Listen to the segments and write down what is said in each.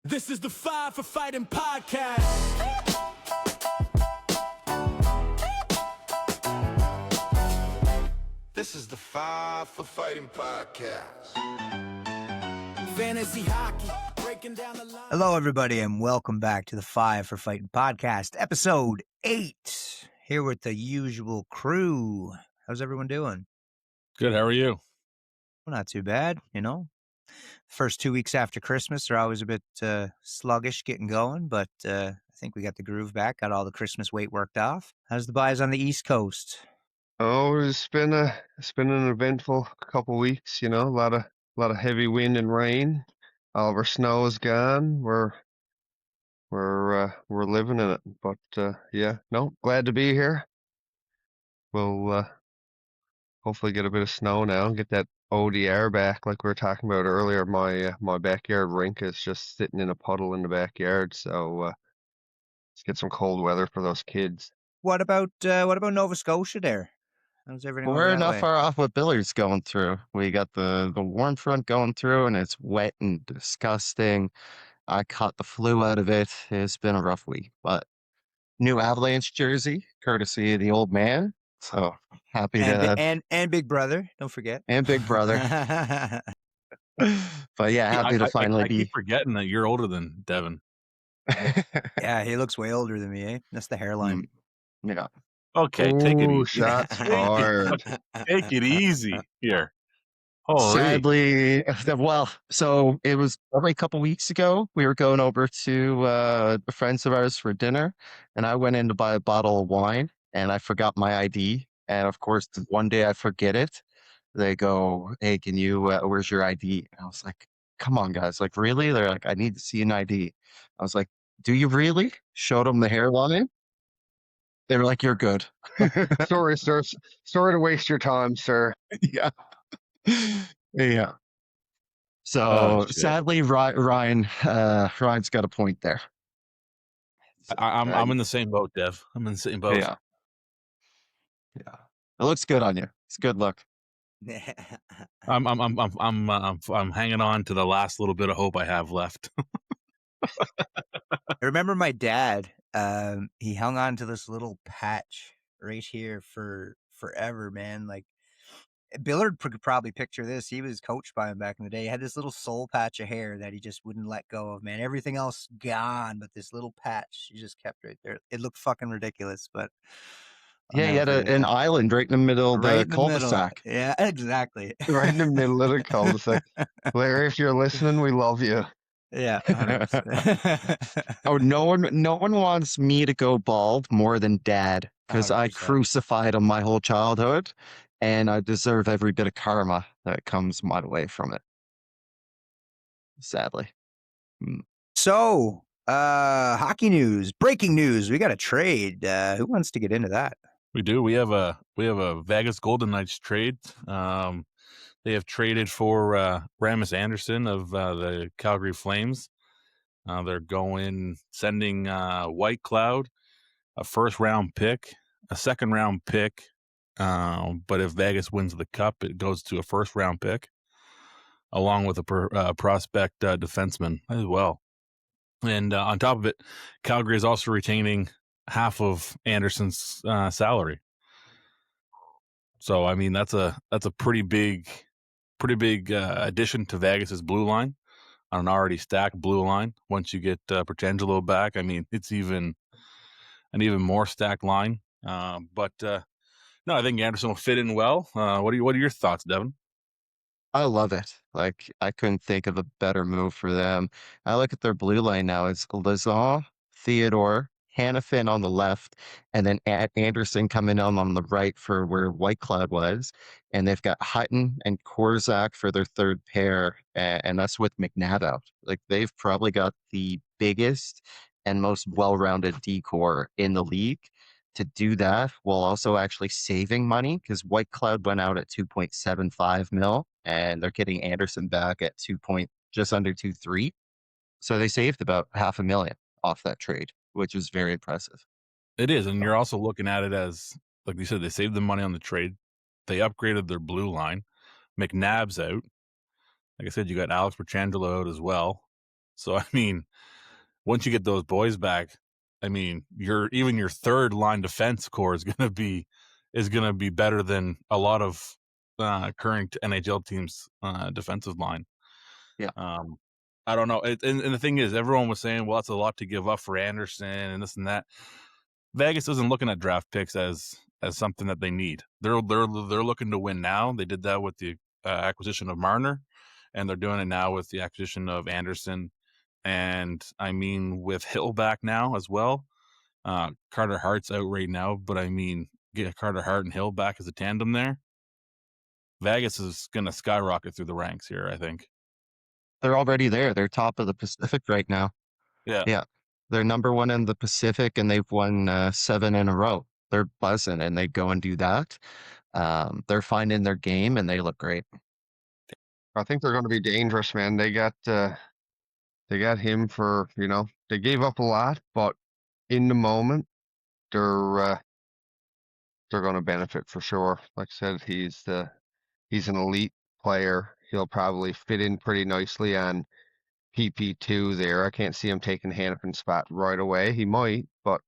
This is the Five for Fighting podcast. This is the Five for Fighting podcast. Fantasy hockey, breaking down the line. Hello, everybody, and welcome back to the Five for Fighting podcast, episode 8. Here with the usual crew. How's everyone doing? Good. How are you? Well, not too bad, you know. First 2 weeks after Christmas are always a bit sluggish getting going, but I think we got the groove back, got all the Christmas weight worked off. How's the buys on the East Coast? Oh, it's been an eventful couple weeks, you know, a lot of heavy wind and rain. All of our snow is gone. We're living in it. But yeah, no, glad to be here. We'll hopefully get a bit of snow now and get that ODR back like we were talking about earlier. My backyard rink is just sitting in a puddle in the backyard, so let's get some cold weather for those kids. What about Nova Scotia there? How's everything over We're that not way? far off what Billy's going through. We got the warm front going through, and it's wet and disgusting. I caught the flu out of it. It's been a rough week, but new Avalanche jersey, courtesy of the old man. So happy And Big Brother, don't forget. and Big Brother. But yeah, happy to finally I be. keep forgetting that you're older than Devin. Yeah, he looks way older than me, eh? That's the hairline. Yeah. Okay, take it Ooh, easy. shots fired. Take it easy here. Holy. Sadly, well, so it was probably a couple weeks ago. We were going over to friends of ours for dinner, and I went in to buy a bottle of wine, and I forgot my ID. And of course, one day I forget it. They go, "Hey, can you? Where's your ID?" And I was like, "Come on, guys! Like, really?" They're like, "I need to see an ID." I was like, "Do you really?" Showed them the hairline. They were like, "You're good." Sorry, sir. Sorry to waste your time, sir. Yeah. Yeah. So Oh, shit. sadly, Ryan's got a point there. I'm in the same boat, Dev. I'm in the same boat. Yeah. Yeah. It looks good on you. It's a good look. I'm hanging on to the last little bit of hope I have left. I remember my dad, he hung on to this little patch right here for forever, man. Like, Billard could probably picture this. He was coached by him back in the day. He had this little soul patch of hair that he just wouldn't let go of, man. Everything else gone, but this little patch he just kept right there. It looked fucking ridiculous, but I'll Yeah, he never had forget an that. island right in the middle of Right the in the middle. cul-de-sac. Yeah, exactly. Right in the middle of the cul-de-sac. Larry, if you're listening, we love you. Yeah, 100%. Oh, no one wants me to go bald more than Dad, because I 100%. crucified him my whole childhood, and I deserve every bit of karma that comes my way from it. Sadly. So, hockey news, breaking news. We got a trade. Who wants to get into that? We do. We have a Vegas Golden Knights trade. They have traded for Rasmus Andersson of the Calgary Flames. They're sending White Cloud, a first-round pick, a second-round pick. But if Vegas wins the cup, it goes to a first-round pick, along with a prospect defenseman as well. And on top of it, Calgary is also retaining half of Anderson's salary. So I mean, that's a pretty big addition to Vegas's blue line, on an already stacked blue line. Once you get Petrangelo back, I mean, it's an even more stacked line. But no, I think Anderson will fit in well. What are your thoughts, Devin? I love it. Like, I couldn't think of a better move for them. I look at their blue line now. It's Lazon, Theodore, Hannafin on the left, and then Anderson coming on the right for where White Cloud was. And they've got Hutton and Korzak for their third pair, and that's with McNabb out. Like, they've probably got the biggest and most well-rounded decor in the league. To do that while also actually saving money, because White Cloud went out at 2.75 mil, and they're getting Anderson back at just under 2.3. So they saved about $500,000 off that trade, which is very impressive. It is, and you're also looking at it as, like you said, they saved the money on the trade. They upgraded their blue line. McNabb's out. Like I said, you got Alex Petrangelo out as well. So I mean, once you get those boys back, I mean, your third line defense core is gonna be better than a lot of current NHL teams' defensive line. Yeah. I don't know. And the thing is, everyone was saying, well, it's a lot to give up for Anderson and this and that. Vegas isn't looking at draft picks as something that they need. They're looking to win now. They did that with the acquisition of Marner, and they're doing it now with the acquisition of Anderson. And I mean, with Hill back now as well. Carter Hart's out right now, but I mean, get Carter Hart and Hill back as a tandem there. Vegas is going to skyrocket through the ranks here, I think. They're already there. They're top of the Pacific right now. Yeah. Yeah. They're number one in the Pacific, and they've won 7 in a row. They're buzzing, and they go and do that. They're finding their game, and they look great. I think they're going to be dangerous, man. They got him for, they gave up a lot, but in the moment, they're going to benefit for sure. Like I said, he's an elite player. He'll probably fit in pretty nicely on PP2 there. I can't see him taking Hannifin's spot right away. He might, but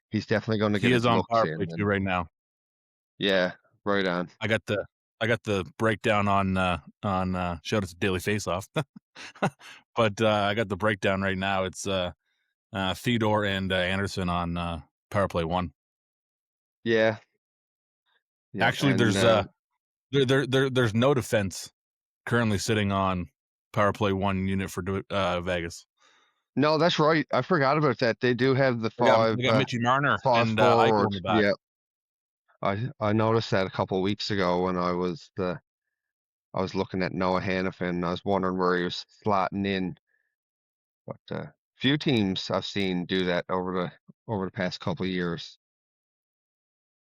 he's definitely going to get He his is on looks power in. play too right now. Yeah, right on. I got the breakdown on shout out to Daily Faceoff. But I got the breakdown right now. It's Theodore and Anderson on power play 1. Yeah. Actually, there's no defense currently sitting on power play 1 unit for Vegas. No, that's right. I forgot about that. They do have the They got 5 Mitchie Marner and Eichel forward. in the back. Yeah. I noticed that a couple of weeks ago when I was looking at Noah Hannafin. I was wondering where he was slotting in. But few teams I've seen do that over the past couple of years.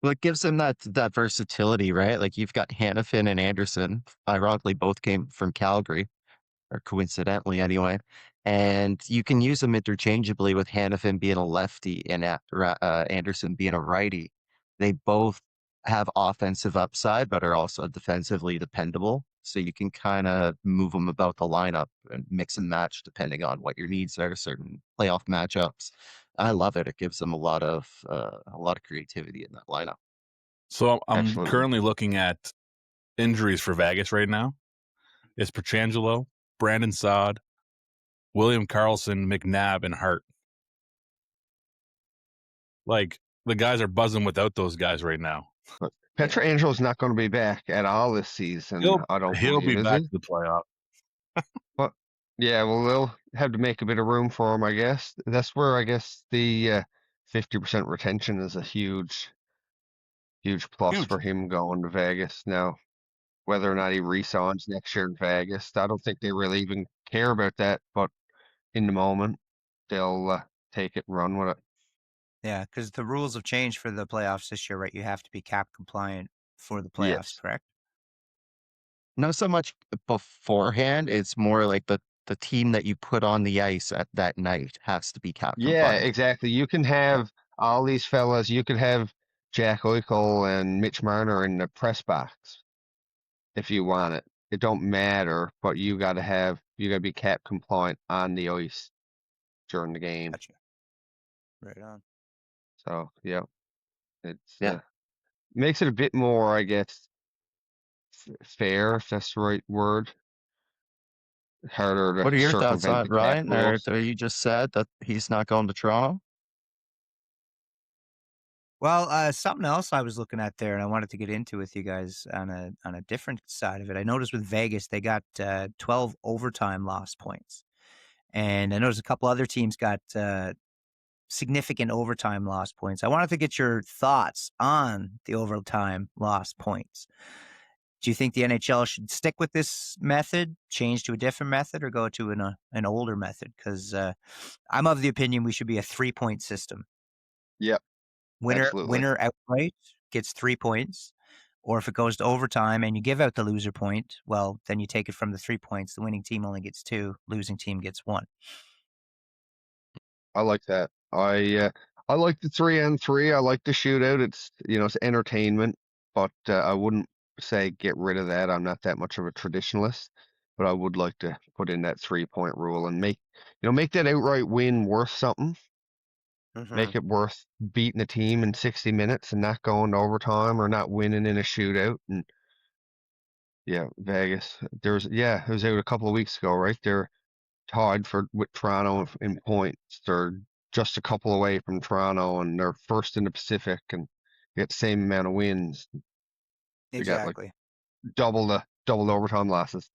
Well, it gives them that versatility, right? Like you've got Hannafin and Anderson. Ironically, both came from Calgary, or coincidentally anyway. And you can use them interchangeably with Hannafin being a lefty and Anderson being a righty. They both have offensive upside, but are also defensively dependable. So you can kind of move them about the lineup and mix and match depending on what your needs are, certain playoff matchups. I love it. It gives them a lot of creativity in that lineup. So I'm Absolutely. currently looking at injuries for Vegas right now. It's Pietrangelo, Brandon Saad, William Karlsson, McNabb, and Hart. Like, the guys are buzzing without those guys right now. Pietrangelo's not going to be back at all this season. I don't He'll believe, be is back he? to the playoff. But yeah, well, they'll have to make a bit of room for him, I guess. That's where I guess the 50% retention is a huge plus Huge. for him going to Vegas. Now, whether or not he re-signs next year in Vegas, I don't think they really even care about that. But in the moment, they'll take it and run with it. Yeah, because the rules have changed for the playoffs this year, right? You have to be cap compliant for the playoffs, Yes. correct? Not so much beforehand. It's more like the team that you put on the ice at that night has to be cap Yeah, compliant. exactly. You can have all these fellas. You could have Jack Eichel and Mitch Marner in the press box if you want it. It don't matter, but you got to be cap compliant on the ice during the game. Gotcha. Right on. So yeah, it's Yeah. makes it a bit more, I guess, fair, if that's the right word. Harder to What are your thoughts circumvent on it, the cap Ryan? Or rules. you just said that he's not going to Toronto? Well, something else I was looking at there, and I wanted to get into with you guys on a different side of it. I noticed with Vegas they got 12 overtime loss points, and I noticed a couple other teams got significant overtime loss points. I wanted to get your thoughts on the overtime loss points. Do you think the NHL should stick with this method, change to a different method, or go to an older method? Because I'm of the opinion we should be a 3-point system. Yep. Absolutely. Winner outright gets 3 points, or if it goes to overtime and you give out the loser point, well, then you take it from the 3 points. The winning team only gets 2, losing team gets 1. I like that. I like the 3-on-3. I like the shootout. It's it's entertainment, but I wouldn't say get rid of that. I'm not that much of a traditionalist. but I would like to put in that 3-point rule and make that outright win worth something. Mhm. Make it worth beating a team in 60 minutes and not going to overtime or not winning in a shootout. And yeah, Vegas. It was out a couple of weeks ago, right? They're tied with Toronto in points. They're just a couple away from Toronto, and they're first in the Pacific, and get the same amount of wins. They got like Exactly. double the overtime losses.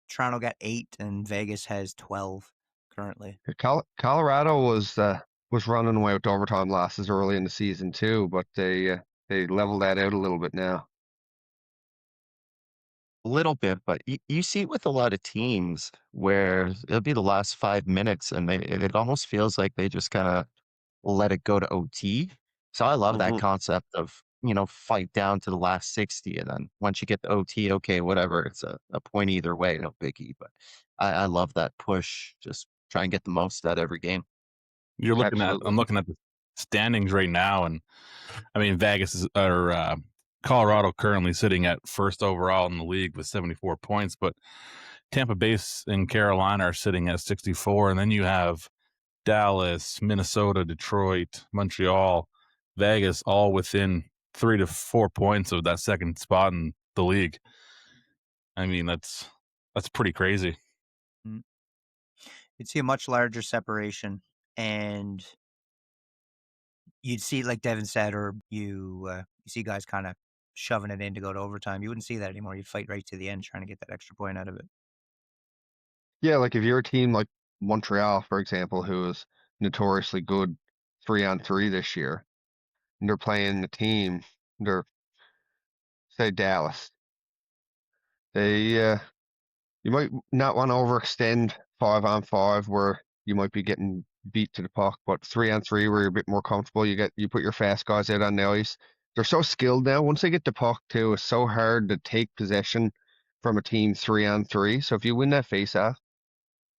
Toronto got 8 and Vegas has 12 currently. Colorado was running away with overtime losses early in the season too, but they leveled that out a little bit now. A little bit, but you see it with a lot of teams where it'll be the last 5 minutes and it almost feels like they just kind of let it go to OT. So I love that Mhm. concept of, fight down to the last 60. And then once you get the OT, okay, whatever, it's a point either way, no biggie. But I love that push. Just try and get the most out of every game. I'm Absolutely. looking at the standings right now, and I mean Colorado currently sitting at first overall in the league with 74 points, but Tampa Bay and Carolina are sitting at 64, and then you have Dallas, Minnesota, Detroit, Montreal, Vegas, all within 3 to 4 points of that second spot in the league. I mean, that's pretty crazy. Mm. You'd see a much larger separation, and you'd see, like Devin said, or you see guys kind of shoving it in to go to overtime. You wouldn't see that anymore. You'd fight right to the end trying to get that extra point out of it. Yeah, like if you're a team like Montreal, for example, who is notoriously good 3-on-3 this year, and they're playing the team, they're say Dallas. They you might not want to overextend 5-on-5 where you might be getting beat to the puck, but 3-on-3 where you're a bit more comfortable, you put your fast guys out on the ice. They're so skilled now. Once they get the puck too, it's so hard to take possession from a team 3-on-3. So if you win that face-off,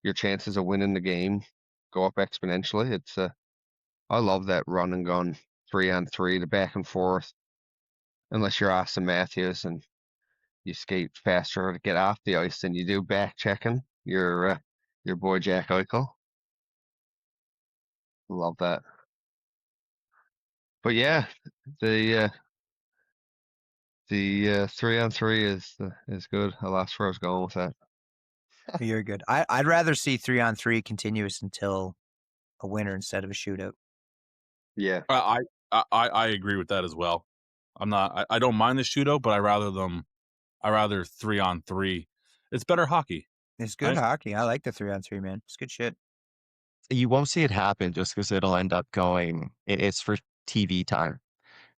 your chances of winning the game go up exponentially. I love that run and gun 3-on-3, the back and forth. Unless you're Austin Matthews and you skate faster to get off the ice than you do back checking your boy Jack Eichel. Love that. But yeah, the 3-on-3 is good. I lost where I was going with that. You're good. I'd rather see 3-on-3 continuous until a winner instead of a shootout. Yeah, I agree with that as well. I don't mind the shootout, but I rather 3-on-3. It's better hockey. It's good Right? hockey. I like the 3-on-3, man. It's good shit. You won't see it happen just because it'll end up going, it's for TV time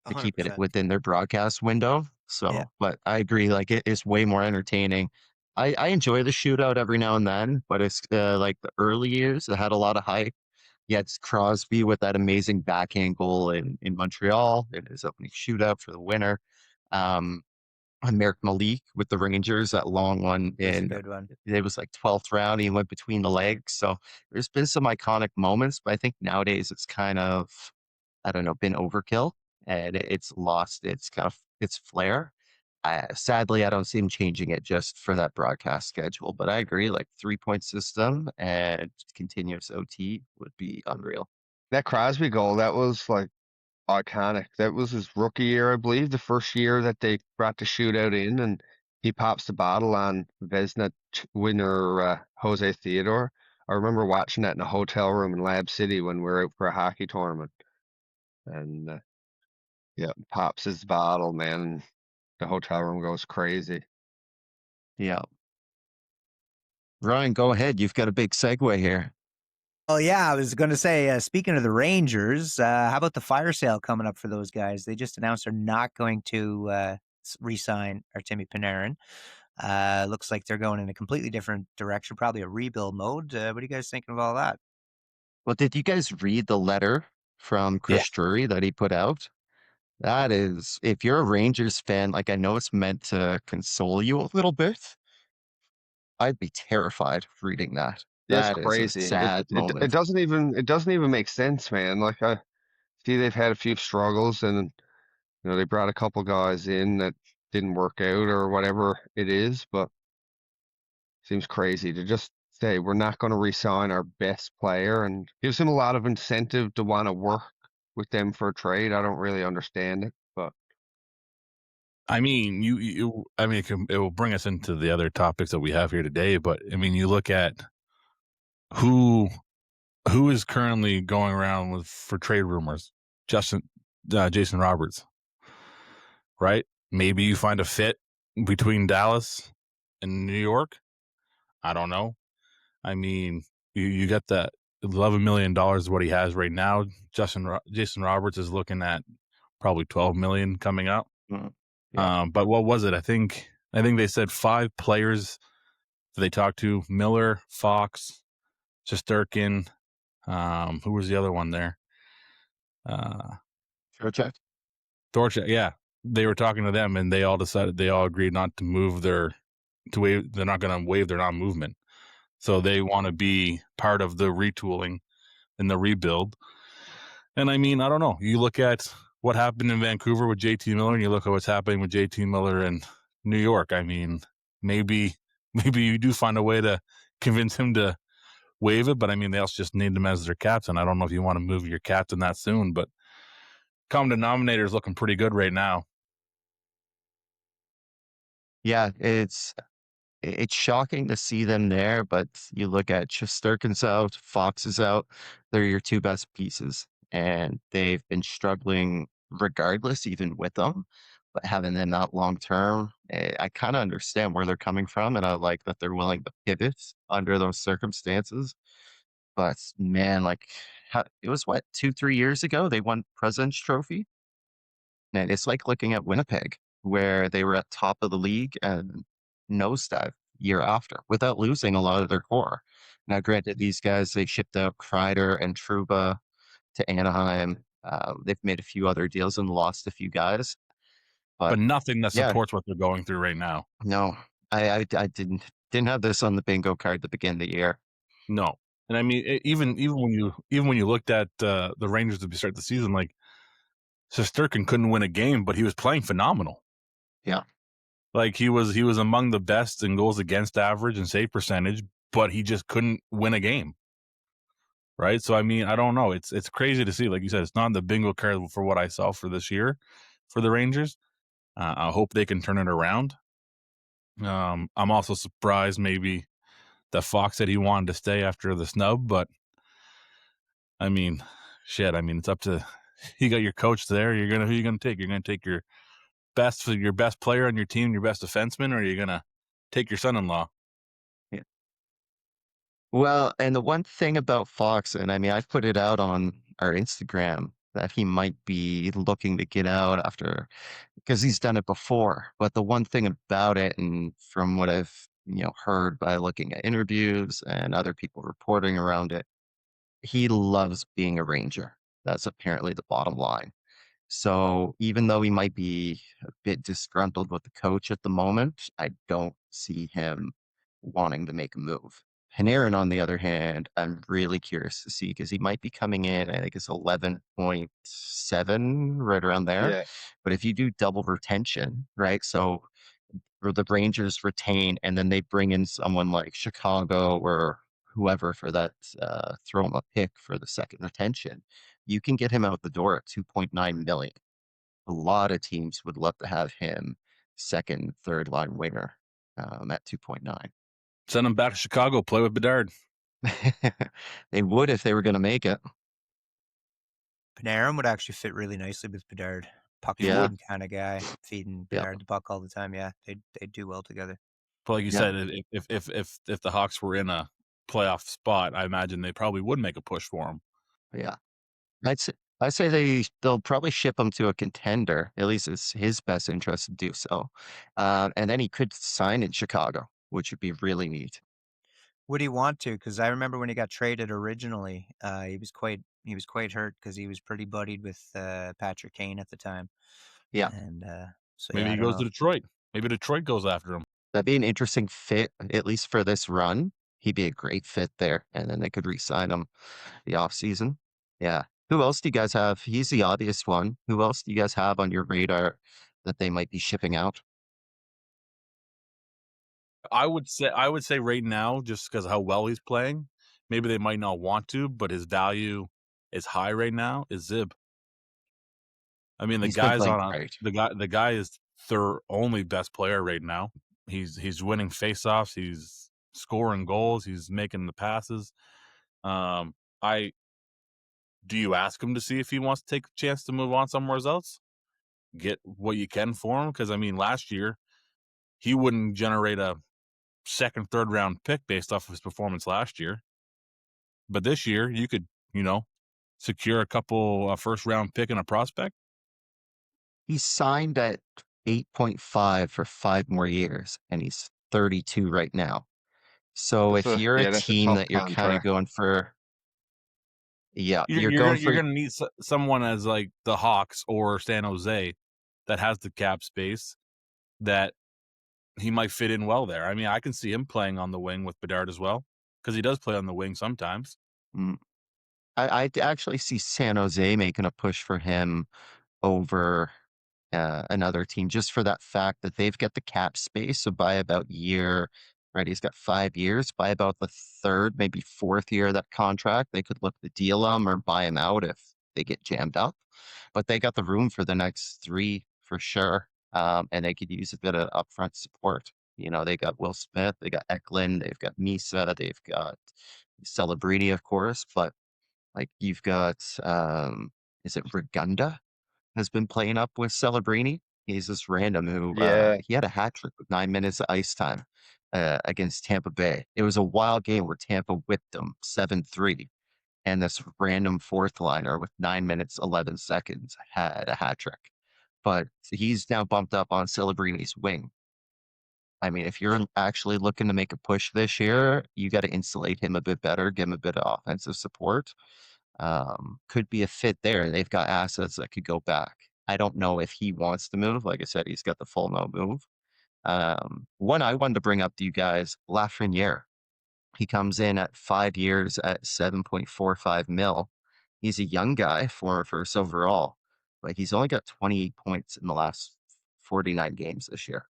to keep it 100%. within their broadcast window. Yeah. So, but I agree, like it is way more entertaining. I enjoy the shootout every now and then, but it's like the early years, it had a lot of hype. Yeah, it's Crosby with that amazing backhand goal in Montreal in his opening shootout for the winner. Um, Merrick Malik with the Rangers, that long one It was a in good one. it was like 12th round. He went between the legs. So there's been some iconic moments, but I think nowadays it's kind of, I don't know, been overkill and it's lost its kind of its flair. Sadly, I don't see him changing it just for that broadcast schedule, but I agree, like 3-point system and continuous OT would be unreal. that Crosby goal, that was like iconic. That was his rookie year, I believe, the first year that they brought the shootout in, and he pops the bottle on Vezina winner Jose Theodore. I remember watching that in a hotel room in Lab City when we were out for a hockey tournament, and yeah, pops his bottle, man, and the hotel room goes crazy. Yeah. Ryan, go ahead. You've got a big segue here. Oh, yeah. I was going to say, speaking of the Rangers, how about the fire sale coming up for those guys? They just announced they're not going to re-sign Artemi Panarin. Looks like they're going in a completely different direction, probably a rebuild mode. What are you guys thinking of all that? Well, did you guys read the letter from Yeah. Chris Drury that he put out? That is, if you're a Rangers fan, like I know it's meant to console you a little bit. I'd be terrified reading that. Yeah, it's That is a crazy. sad It moment. doesn't even make sense, man. Like I see they've had a few struggles, and they brought a couple guys in that didn't work out or whatever it is, but Seems crazy to just say we're not going to re-sign our best player, and gives him a lot of incentive to want to work with them for a trade. I don't really understand it, but I mean, I mean, it will bring us into the other topics that we have here today. But I mean, you look at who is currently going around for trade rumors. Jason Roberts, right? Maybe you find a fit between Dallas and New York. I don't know. I mean, you got that $11 million is what he has right now. Jason Roberts is looking at probably $12 million coming up. Yeah. But what was it? I think they said 5 players that they talked to: Miller, Fox, Shesterkin. Who was the other one there? Trocheck. Dorchek. Yeah, they were talking to them, and they all agreed not to move they're not going to waive their non-movement. So they want to be part of the retooling and the rebuild. And I mean, I don't know. You look at what happened in Vancouver with JT Miller, and you look at what's happening with JT Miller in New York. I mean, maybe you do find a way to convince him to waive it, but I mean, they also just need him as their captain. I don't know if you want to move your captain that soon, but common denominator is looking pretty good right now. Yeah, it's shocking to see them there, but you look at Shesterkin's out, Fox is out. They're your 2 best pieces, and they've been struggling regardless, even with them. But having them out long term, I kind of understand where they're coming from, and I like that they're willing to pivot under those circumstances. But man, like it was what 2-3 years ago they won President's Trophy. And it's like looking at Winnipeg, where they were at top of the league and nosedive year after without losing a lot of their core. Now, granted, these guys, they shipped out Kreider and Trouba to Anaheim. They've made a few other deals and lost a few guys. But nothing that yeah, supports what they're going through right now. no, I didn't have this on the bingo card to begin the year. No. And I mean, even when you looked at the Rangers to start the season, like Shesterkin couldn't win a game, but he was playing phenomenal. Yeah. Like he was among the best in goals against average and save percentage, but he just couldn't win a game. Right. So I mean, I don't know. It's crazy to see. Like you said, it's not the bingo card for what I saw for this year for the Rangers. I hope they can turn it around. I'm also surprised maybe that Fox said he wanted to stay after the snub, but I mean, shit. I mean, it's up to you. Got your coach there. Who are you gonna take? You're gonna take your best player on your team, your best defenseman, or are you gonna take your son-in-law? Yeah. Well, and the one thing about Fox, and I mean, I've put it out on our Instagram that he might be looking to get out after, because he's done it before. But the one thing about it, and from what I've heard by looking at interviews and other people reporting around it, he loves being a Ranger. That's apparently the bottom line. So even though he might be a bit disgruntled with the coach at the moment, I don't see him wanting to make a move. Panarin, on the other hand, I'm really curious to see because he might be coming in, I think it's 11.7, right around there. yeah, But if you do double retention, right? So or the Rangers retain and then they bring in someone like Chicago or whoever for that, throw him a pick for the second retention, you can get him out the door at 2.9 million. A lot of teams would love to have him second, third line winger at 2.9. Send him back to Chicago, play with Bedard. They would if they were going to make it. Panarin would actually fit really nicely with Bedard. Puck feeding kind of guy, feeding Bedard the puck all the time. Yeah, they'd do well together. But like you said, if the Hawks were in a playoff spot, I imagine they probably would make a push for him. Yeah, I'd say they'll probably ship him to a contender. At least it's his best interest to do so, and then he could sign in Chicago, which would be really neat. Would he want to? Because I remember when he got traded originally, he was quite hurt because he was pretty buddied with Patrick Kane at the time. Yeah, and so Maybe he goes to Detroit. Maybe Detroit goes after him. that'd be an interesting fit, at least for this run. He'd be a great fit there, and then they could re-sign him the off season. Yeah. Who else do you guys have? He's the obvious one. Who else do you guys have on your radar that they might be shipping out? I would say right now, just because of how well he's playing, maybe they might not want to, but his value is high right now. Is Zib? I mean, He's been playing great. the guy is their only best player right now. He's winning faceoffs. He's scoring goals. He's making the passes. I do you ask him to see if he wants to take a chance to move on somewhere else? Get what you can for him, because I mean, last year he wouldn't generate a second, third round pick based off of his performance last year. But this year, you could, secure a couple first round pick and a prospect. He's signed at 8.5 for 5 more years, and he's 32 right now. So if you're a that's a team tough that you're kind of contract. going for, yeah, You're going to need someone as like the Hawks or San Jose that has the cap space that he might fit in well there. I mean, I can see him playing on the wing with Bedard as well, because he does play on the wing sometimes. I actually see San Jose making a push for him over another team, just for that fact that they've got the cap space. So by about year, right, he's got 5 years. By about the third, maybe fourth year of that contract, they could look to deal him or buy him out if they get jammed up. But they got the room for the next 3 for sure, and they could use a bit of upfront support. They got Will Smith, they got Eklund, they've got Misa, they've got Celebrini, of course, but like you've got, is it Regunda has been playing up with Celebrini? He's this random who, Yeah. he had a hat trick with 9 minutes of ice time against Tampa Bay. It was a wild game where Tampa whipped them 7-3. And this random fourth liner with 9 minutes, 11 seconds had a hat trick. But he's now bumped up on Celebrini's wing. I mean, if you're actually looking to make a push this year, you got to insulate him a bit better, give him a bit of offensive support. Could be a fit there. They've got assets that could go back. I don't know if he wants to move. Like I said, he's got the full no move. One I wanted to bring up to you guys, Lafreniere. He comes in at 5 years at 7.45 mil. He's a young guy for first overall, but he's only got 28 points in the last 49 games this year.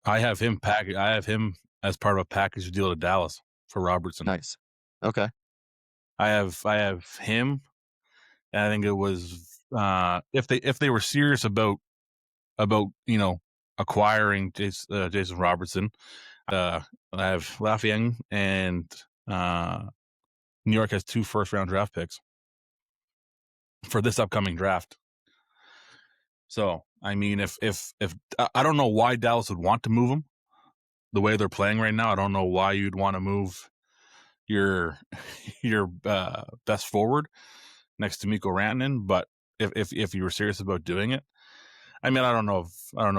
I have him as part of a package deal to Dallas for Robertson. Nice. Okay. I have him, and I think it was if they were serious about acquiring Jason Robertson, I have Lafayette, and New York has 2 first-round draft picks for this upcoming draft. So I mean, if I don't know why Dallas would want to move him the way they're playing right now. I don't know why you'd want to move your best forward next to Mikko Rantanen, but if you were serious about doing it, I mean, I don't know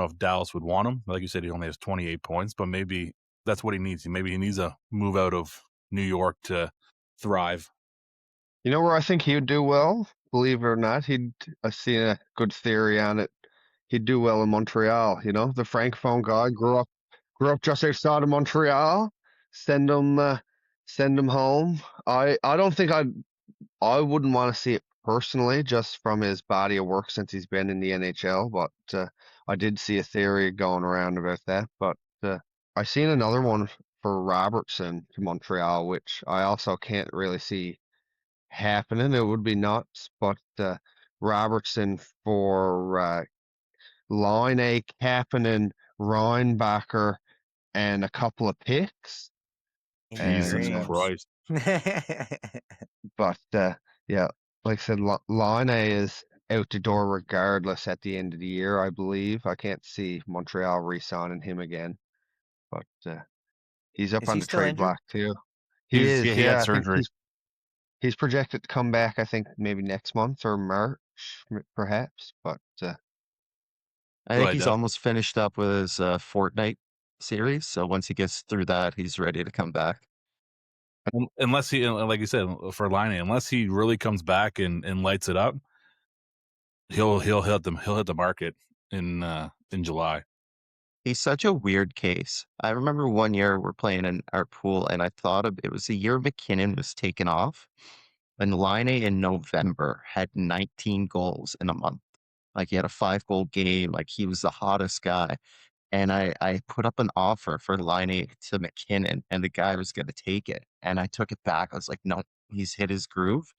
if Dallas would want him. Like you said, he only has 28 points, but maybe that's what he needs. Maybe he needs a move out of New York to thrive. You know where I think he would do well? Believe it or not, I've seen a good theory on it. He'd do well in Montreal. The francophone guy grew up just outside of Montreal. Send him home. I don't think I wouldn't want to see it personally, just from his body of work since he's been in the NHL. But I did see a theory going around about that. But I seen another one for Robertson to Montreal, which I also can't really see happening. It would be nuts, but Robertson for Line Kapanen, Reinbacher, and a couple of picks. Jesus And, Christ! But yeah, like I said, Line is out the door regardless at the end of the year, I believe. I can't see Montreal re-signing him again, but he's up Is on he the still trade injured? block too. He is. He Yeah, had I think surgery. he's projected to come back. I think maybe next month or March, perhaps. But I think he's almost finished up with his Fortnite series. So once he gets through that, he's ready to come back. Unless he, like you said, for Line, unless he really comes back and lights it up, he'll hit the market in July. He's such a weird case. I remember one year we're playing in our pool, and I thought it was the year McKinnon was taken off, and Line in November had 19 goals in a month. Like he had a 5-goal game. Like he was the hottest guy. and I put up an offer for Laine to McKinnon, and the guy was going to take it. And I took it back. I was like, no, he's hit his groove.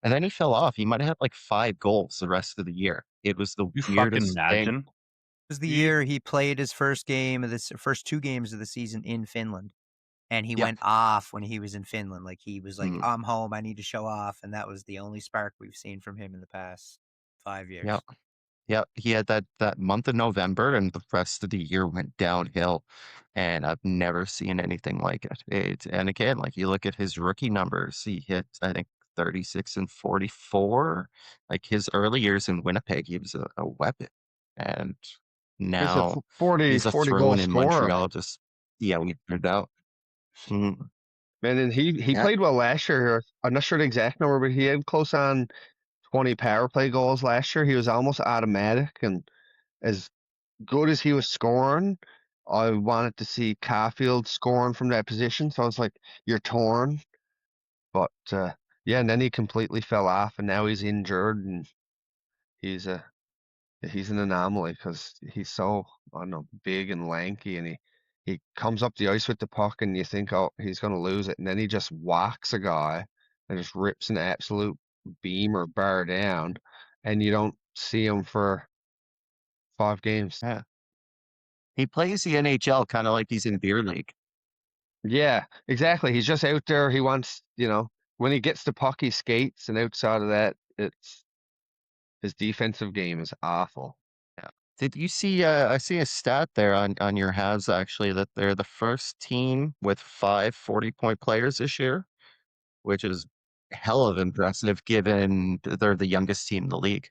And then he fell off. He might have had like 5 goals the rest of the year. It was the You fucking weirdest thing. imagine? It was the year he played his first 2 games of the season in Finland. And he Yeah. went off when he was in Finland. Like, he was like, Mm. I'm home, I need to show off. And that was the only spark we've seen from him in the past 5 years. Yeah. Yeah, he had that month of November, and the rest of the year went downhill, and I've never seen anything like it. And again, like you look at his rookie numbers, he hit, I think, 36 and 44. Like his early years in Winnipeg, he was a weapon, and He's a now 40 he's a 40 goal throw-in in scorer. Montreal. Just we turned out. Man, and he Yeah. played well last year. I'm not sure the exact number, but he had close on 20 power play goals last year. He was almost automatic, and as good as he was scoring, I wanted to see Caulfield scoring from that position. So I was like, you're torn. But yeah, and then he completely fell off, and now he's injured, and he's an anomaly because he's so, I don't know, big and lanky, and he comes up the ice with the puck, and you think, oh, he's going to lose it, and then he just whacks a guy and just rips an absolute beam or bar down, and you don't see him for 5 games. Yeah. He plays the NHL kind of like he's in beer league. Yeah, exactly. He's just out there. He wants, when he gets the puck, he skates, and outside of that, his defensive game is awful. Yeah. Did you see? I see a stat there on your Habs actually that they're the first team with 5 40-point players this year, which is hell of impressive given they're the youngest team in the league.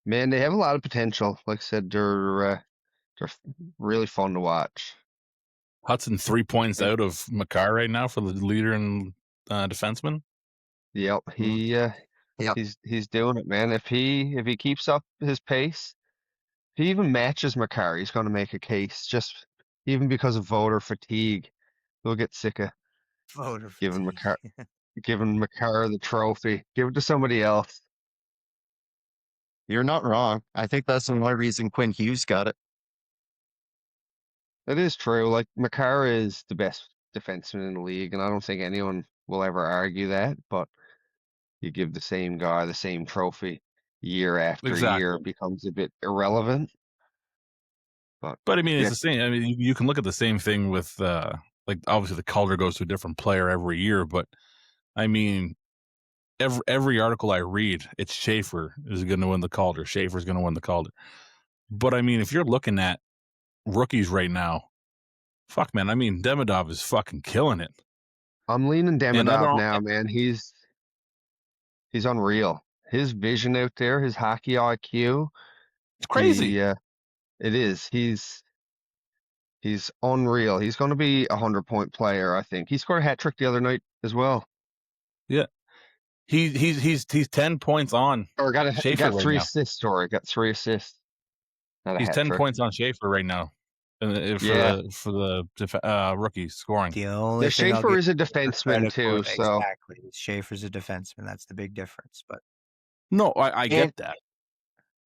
Man, they have a lot of potential. Like I said, they're really fun to watch. Hutson 3 points out of Makar right now for the leader and defenseman. Yep, he's doing it, man. If he keeps up his pace, if he even matches Makar, he's going to make a case. Just even because of voter fatigue, he'll get sick of Voter giving fatigue. Makar the trophy. Give it to somebody else. You're not wrong. I think that's the only reason Quinn Hughes got it. That is true. Like, Makar is the best defenseman in the league, and I don't think anyone will ever argue that, but you give the same guy the same trophy year after year, it becomes a bit irrelevant. But I mean, it's yeah. the same. I mean, you can look at the same thing with, like, obviously the Calder goes to a different player every year, but I mean, every article I read, it's Schaefer is going to win the Calder. Schaefer's going to win the Calder. But I mean, if you're looking at rookies right now, fuck, man. I mean, Demidov is fucking killing it. I'm leaning Demidov now, man. He's unreal. His vision out there, his hockey IQ, it's crazy. Yeah, it is. He's unreal. He's going to be a 100-point player, I think. He scored a hat trick the other night as well. Yeah, he's 10 points on. Or got Schaefer 3 right assists. Sorry, got 3 assists. He's 10 points on Schaefer right now. For the rookie scoring. The only Schaefer is a defenseman too, so exactly. Schaefer's a defenseman. That's the big difference. But no, I get that.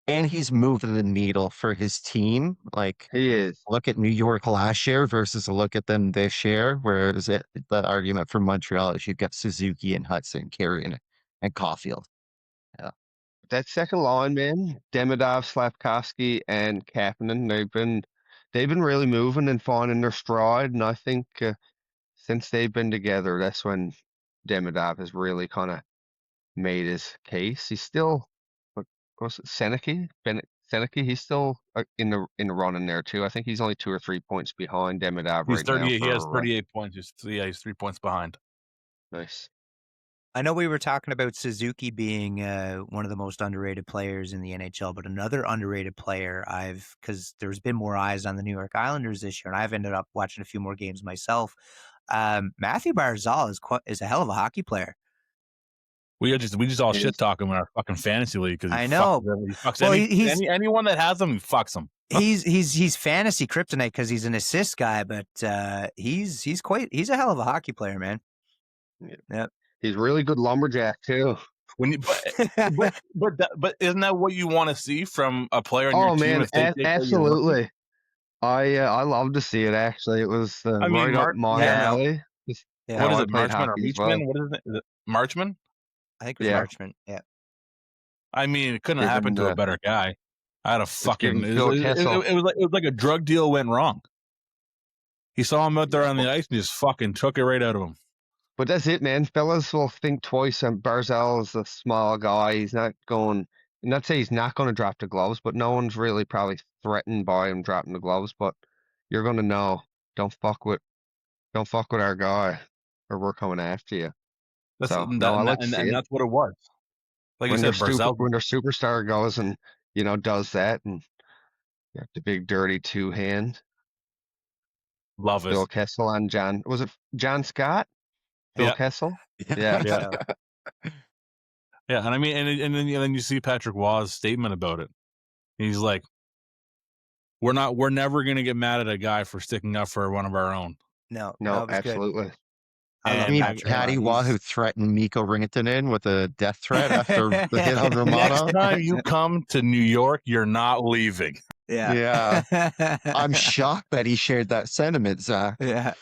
And he's moving the needle for his team. Like, he is. Look at New York last year versus a look at them this year. Whereas the argument for Montreal is you've got Suzuki and Hutson carrying it, and Caulfield. Yeah. That second line, man, Demidov, Slafkovsky, and Kapanen, they've been really moving and finding their stride, and I think since they've been together, that's when Demidov has really kind of made his case. He's still, what was it, Bennett Seneke? He's still in the running there too. I think he's only 2 or 3 points behind Demidov He's right 38. now. He has 38 points. He's 3 points behind. Nice. I know we were talking about Suzuki being one of the most underrated players in the NHL, but another underrated player because there's been more eyes on the New York Islanders this year, and I've ended up watching a few more games myself. Matthew Barzal is a hell of a hockey player. We just all shit talk him in our fucking fantasy league because I know. He fucks anyone that has him, he fucks him. He's fantasy kryptonite because he's an assist guy, but he's a hell of a hockey player, man. Yep. He's really good lumberjack too. But isn't that what you want to see from a player on your team? Man, absolutely. I love to see it. Actually, it was I mean, right up my yeah, no. alley. Just Yeah. what is how I it, played Marchman or hockey as well. Meachman? What is it? Is it Marchman? I think it was Yeah, Marchman. Yeah. I mean, it couldn't have given happened to a better guy. I had a just fucking. given Phil Kessel. It was like a drug deal went wrong. He saw him out there on the ice and just fucking took it right out of him. But that's it, man. Fellas will think twice. And Barzal is a small guy. He's not going. Not say he's not going to drop the gloves, but no one's really probably threatened by him dropping the gloves. But you're going to know. Don't fuck with our guy, or we're coming after you. That's So no, I like to see it. that's what it was. Like you When said, Barzal. when their superstar goes and does that, and the big dirty two hand. Love it. Bill Kessel on John. Was it John Scott? Bill Yeah. Kessel. Yeah. Yeah. Yeah, and I mean, and then you see Patrick Waugh's statement about it. He's like, we're never gonna get mad at a guy for sticking up for one of our own. No, No, that was absolutely. good. I love And Patrick Patty Waugh. Waugh, who threatened Mikko Rintanen with a death threat after the hit on Next Romano. time you come to New York, you're not leaving. Yeah. I'm shocked that he shared that sentiment, Zach. Yeah.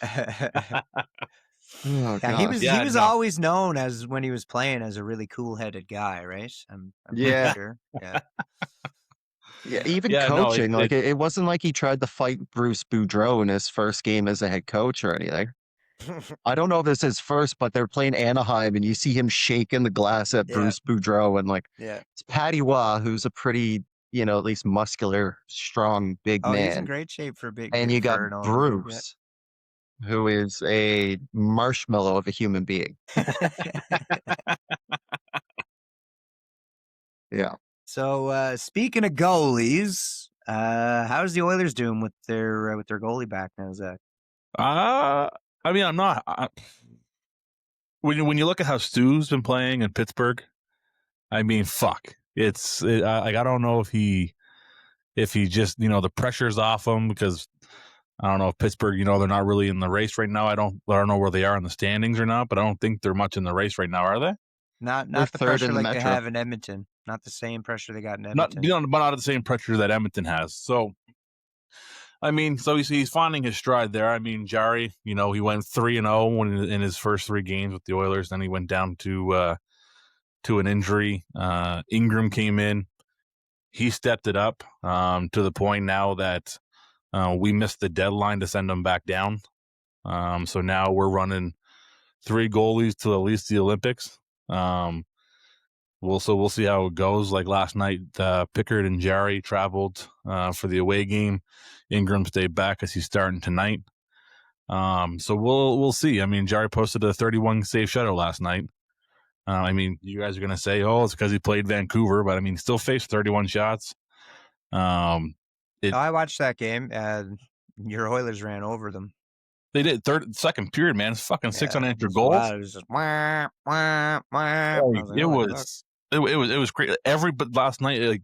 Oh, Yeah, he God. was Yeah, he was no. always known as, when he was playing, as a really cool-headed guy, right? I'm pretty Yeah. sure. Yeah. Yeah, even Yeah, no, coaching, it wasn't like he tried to fight Bruce Boudreau in his first game as a head coach or anything. I don't know if this is his first, but they're playing Anaheim, and you see him shaking the glass at Yeah. Bruce Boudreau, and Yeah. it's Patty Waugh, who's a pretty, at least muscular, strong, big Oh, man. he's in great shape for a big. And you got for an older dude, yeah. Bruce, who is a marshmallow of a human being. Yeah. So speaking of goalies, how's the Oilers doing with their goalie back now, Zach? I mean, I'm not. When you look at how Stu's been playing in Pittsburgh, I mean, fuck. I don't know if he just, the pressure's off him, because I don't know if Pittsburgh, they're not really in the race right now. I don't know where they are in the standings or not, but I don't think they're much in the race right now, are they? Not They're the third pressure in the like they Metro. have in Edmonton. Not the same pressure they got in Not, Edmonton. but not the same pressure that Edmonton has. So, I mean, so he's finding his stride there. I mean, Jarry, he went 3-0 in his first 3 games with the Oilers. Then he went down to an injury. Ingram came in. He stepped it up to the point now that we missed the deadline to send him back down. So now we're running 3 goalies to at least the Olympics. We'll see how it goes. Like last night, Pickard and Jarry traveled for the away game. Ingram stayed back as he's starting tonight. So we'll see. I mean, Jarry posted a 31 save shutout last night. I mean, you guys are gonna say, "Oh, it's because he played Vancouver," but I mean, still faced 31 shots. I watched that game, and your Oilers ran over them. They did second period, man. It's fucking 6 unanswered It goals. was just wah, wah, wah. It was great. But last night, like,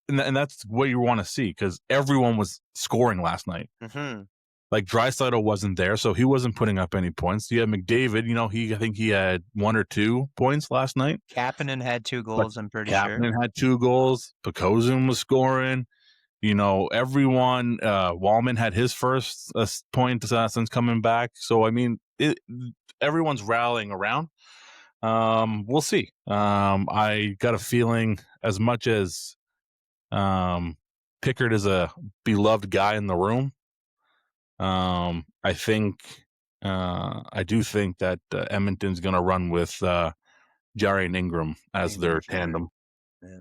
and that's what you want to see, because everyone was scoring last night. Mm-hmm. Like Draisaitl wasn't there, so he wasn't putting up any points. You had McDavid. I think he had 1 or 2 points last night. Kapanen had 2 goals. I'm pretty sure. Kapanen had 2 goals. Pekozin was scoring. Everyone. Wallman had his first point since coming back. So I mean, everyone's rallying around. We'll see. I got a feeling, as much as Pickard is a beloved guy in the room, I do think that Edmonton's going to run with Jarry and Ingram as their tandem. Yeah.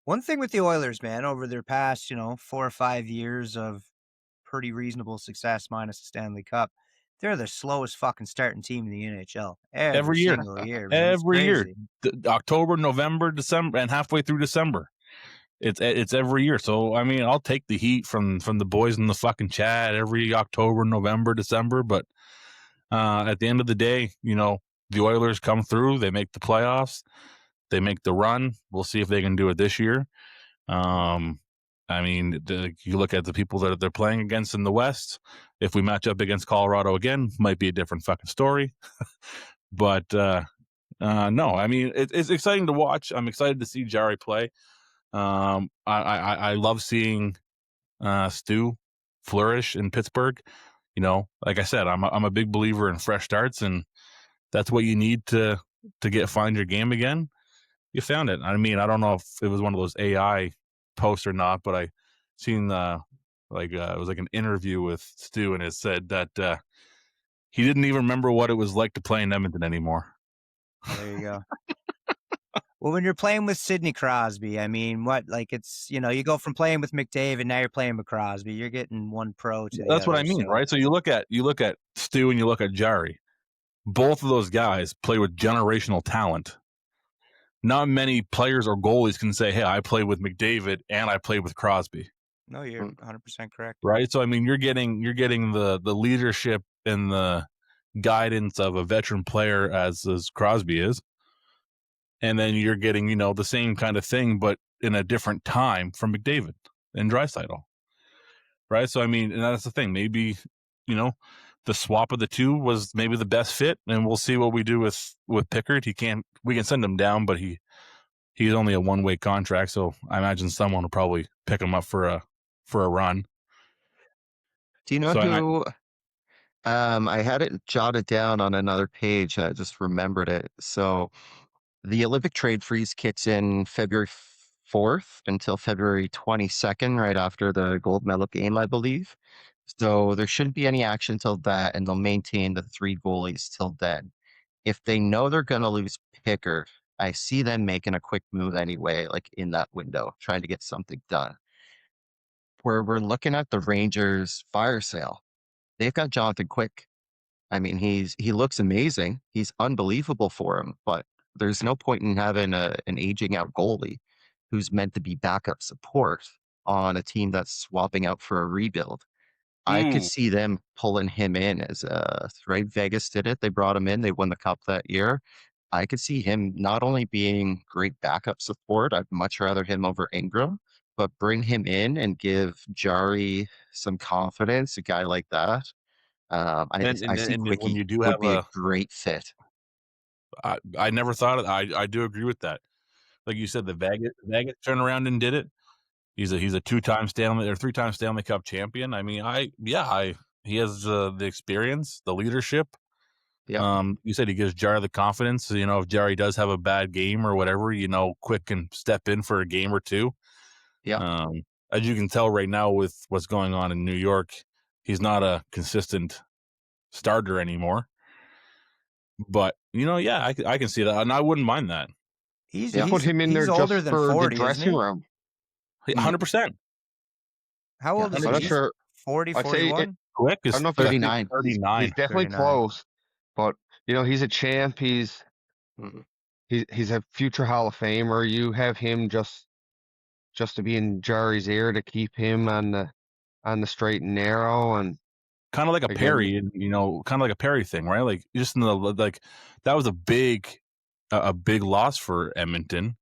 One thing with the Oilers, man, over their past, 4 or 5 years of pretty reasonable success minus the Stanley Cup, they're the slowest fucking starting team in the NHL every year. single year. Man. Every year, October, November, December, and halfway through December. It's every year. So I mean, I'll take the heat from the boys in the fucking chat every October, November, December. But at the end of the day, the Oilers come through. They make the playoffs. They make the run. We'll see if they can do it this year. I mean, you look at the people that they're playing against in the West. If we match up against Colorado again, might be a different fucking story. But no, I mean, it's exciting to watch. I'm excited to see Jarry play. I love seeing Stu flourish in Pittsburgh, like I said, I'm a big believer in fresh starts, and that's what you need to find your game again. You found it. I mean, I don't know if it was one of those AI posts or not, but I seen it was like an interview with Stu, and it said that he didn't even remember what it was like to play in Edmonton anymore. There you go. Well, when you're playing with Sidney Crosby, I mean, it's, you go from playing with McDavid, now you're playing with Crosby. You're getting one pro to the That's what other, I mean, so. right? So you look at Stu and you look at Jari. Both of those guys play with generational talent. Not many players or goalies can say, "Hey, I played with McDavid and I played with Crosby." No, you're 100% correct. Right? So I mean, you're getting the leadership and the guidance of a veteran player as Crosby is. And then you're getting, the same kind of thing, but in a different time from McDavid and Draisaitl. Right? So I mean, and that's the thing. Maybe, the swap of the two was maybe the best fit, and we'll see what we do with Pickard. We can send him down, but he's only a one-way contract, so I imagine someone will probably pick him up for a run. Do you know who? I had it jotted down on another page. I just remembered it. So the Olympic trade freeze kicks in February 4th until February 22nd, right after the gold medal game, I believe. So there shouldn't be any action till that, and they'll maintain the 3 goalies till then. If they know they're going to lose Pickard, I see them making a quick move anyway, like in that window, trying to get something done. Where we're looking at the Rangers fire sale, they've got Jonathan Quick. I mean, he looks amazing. He's unbelievable for him, but there's no point in having an aging out goalie who's meant to be backup support on a team that's swapping out for a rebuild. I could see them pulling him in as right. Vegas did it. They brought him in. They won the cup that year. I could see him not only being great backup support. I'd much rather him over Ingram, but bring him in and give Jari some confidence. A guy like that. I see And when Quickie you do would have be a great fit. I never thought of I do agree with that. Like you said, the Vegas turned around and did it. He's a 2-time Stanley or 3-time Stanley Cup champion. I mean, he has the experience, the leadership. Yeah. You said he gives Jari the confidence. If Jari does have a bad game or whatever, Quick can step in for a game or two. Yeah. As you can tell right now with what's going on in New York, he's not a consistent starter anymore. But I can see that, and I wouldn't mind that. He's put him in there older just than for 40, the dressing room. 100%. How old is he? I'm not sure. 40, I'd say 41? Quick is I don't know if he's 39. 39. He's definitely 39. close, but he's a champ. He's a future Hall of Famer. You have him just to be in Jari's ear to keep him on the straight and narrow, and kind of like a Perry, kind of like a Perry thing, right? Like just in the that was a big loss for Edmonton.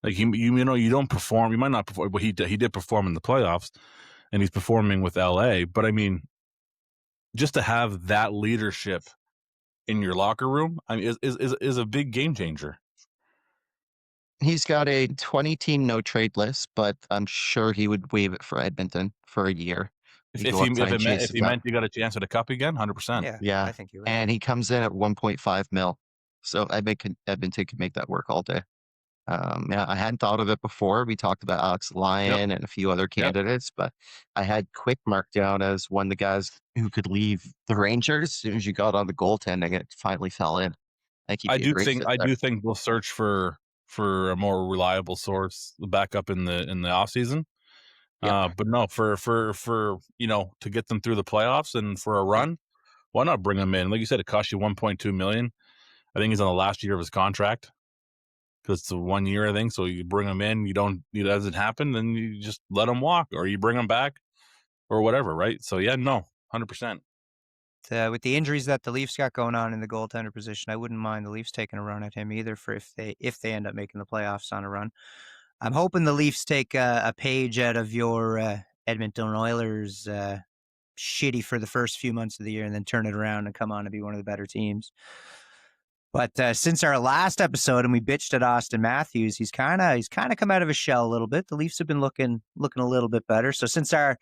Like you don't perform, you might not perform, but he did perform in the playoffs, and he's performing with LA. But I mean, just to have that leadership in your locker room, I mean, is a big game changer. He's got a 20-team no trade list, but I'm sure he would waive it for Edmonton for a year. If he meant you got a chance at a cup again, 100%. Yeah, I think you would. And he comes in at 1.5 mil, so Edmonton could make that work all day. I hadn't thought of it before. We talked about Alex Lyon and a few other candidates, but I had Quick marked down as one of the guys who could leave the Rangers as soon as you got on the goaltending. It finally fell in. I do think we'll search for a more reliable source, the backup in the off season. But no, for to get them through the playoffs and for a run, why not bring him in? Like you said, it cost you $1.2 million. I think he's on the last year of his contract because it's a 1 year, I think. So you bring him in, it doesn't happen, then you just let him walk, or you bring him back, or whatever, right? So 100%. With the injuries that the Leafs got going on in the goaltender position, I wouldn't mind the Leafs taking a run at him either for if they end up making the playoffs on a run. I'm hoping the Leafs take a page out of your Edmonton Oilers shitty for the first few months of the year and then turn it around and come on to be one of the better teams. But since our last episode, and we bitched at Austin Matthews, he's kind of come out of his shell a little bit. The Leafs have been looking a little bit better. So since our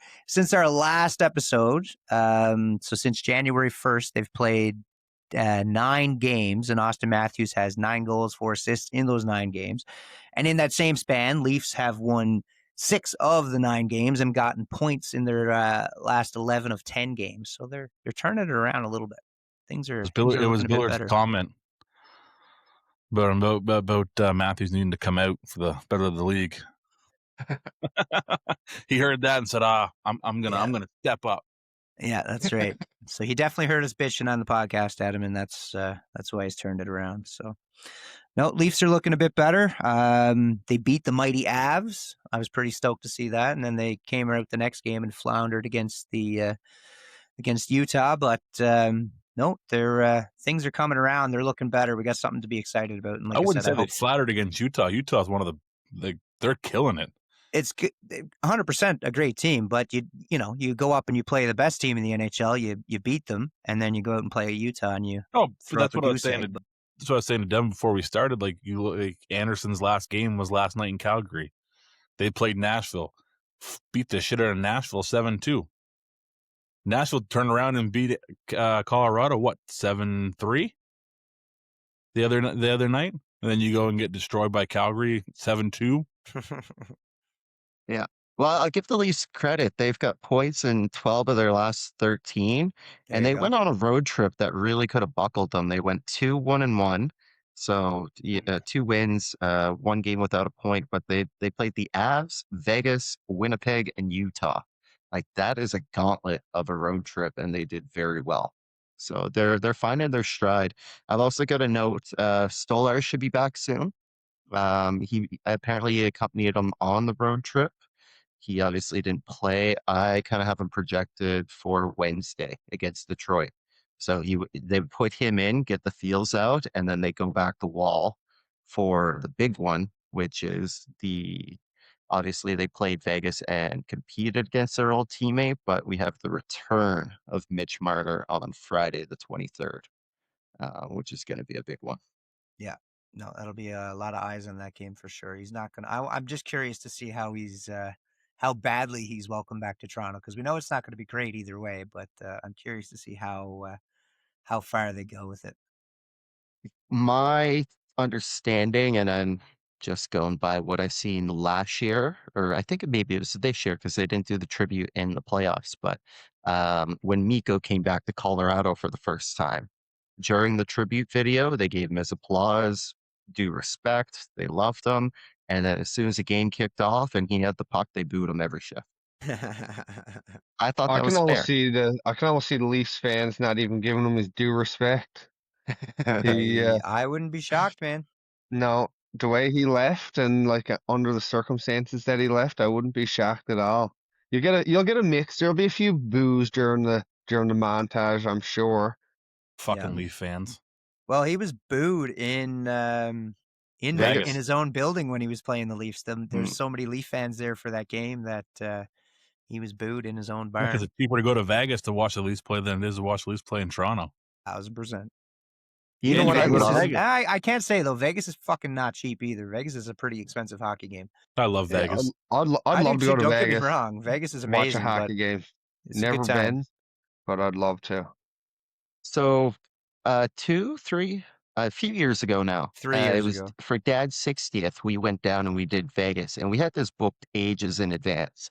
last episode, so since January 1st, they've played 9 games, and Austin Matthews has 9 goals, 4 assists in those 9 games. And in that same span, Leafs have won 6 of the 9 games and gotten points in their last 11 of 10 games. So they're turning it around a little bit. Things are It was looking a bit Billard's better. comment about Matthews needing to come out for the better of the league. He heard that and said, I'm gonna step up. Yeah, that's right. So he definitely heard us bitching on the podcast at him, and that's why he's turned it around. So no, Leafs are looking a bit better. They beat the mighty Avs. I was pretty stoked to see that, and then they came out the next game and floundered against Utah. But no, things are coming around. They're looking better. We got something to be excited about. And like I wouldn't say I they flattered against Utah. Utah's one of they're killing it. It's 100% a great team, but you go up and you play the best team in the NHL, you beat them, and then you go out and play Utah and you. Oh, throw that's up what a I was goose saying. egg. That's what I was saying to Devin before we started. Like Anderson's last game was last night in Calgary. They played Nashville, beat the shit out of Nashville 7-2. Nashville turned around and beat Colorado 7-3 the other night, and then you go and get destroyed by Calgary 7-2. Yeah. Well, I'll give the Leafs credit. They've got points in 12 of their last 13, and they went on a road trip that really could have buckled them. They went 2-1-1, so 2 wins, 1 game without a point. But they played the Avs, Vegas, Winnipeg, and Utah. Like that is a gauntlet of a road trip, and they did very well. So they're finding their stride. I've also got a note. Stolar should be back soon. He apparently accompanied him on the road trip. He obviously didn't play. I kind of have him projected for Wednesday against Detroit. So they put him in, get the feels out, and then they go back the wall for the big one, which is obviously they played Vegas and competed against their old teammate, but we have the return of Mitch Marner on Friday the 23rd, which is going to be a big one. Yeah. No, that'll be a lot of eyes on that game for sure. He's not going to. I'm just curious to see how badly he's welcome back to Toronto, because we know it's not going to be great either way. But I'm curious to see how far they go with it. My understanding, and I'm just going by what I've seen last year, or I think maybe it was this year because they didn't do the tribute in the playoffs. But when Mikko came back to Colorado for the first time, during the tribute video, they gave him his applause, due respect. They loved him. And then as soon as the game kicked off and he had the puck, they booed him every shift. I thought that was fair. I can almost see the Leafs fans not even giving him his due respect. I wouldn't be shocked, man. No, the way he left and under the circumstances that he left, I wouldn't be shocked at all. You'll get a mix. There'll be a few boos during the montage, I'm sure. Fucking Leaf fans. Well, he was booed in his own building when he was playing the Leafs. There's so many Leaf fans there for that game that he was booed in his own barn. Because it's cheaper to go to Vegas to watch the Leafs play than it is to watch the Leafs play in Toronto. 1,000%. You know what I love? I can't say though. Vegas is fucking not cheap either. Vegas is a pretty expensive hockey game. I love Vegas. I'd love to go to Vegas. Don't Vegas. get me wrong. Vegas is amazing. Watch a hockey game. It's Never been, but I'd love to. So, a few years ago now. 3 years it was ago. For Dad's 60th, we went down and we did Vegas, and we had this booked ages in advance.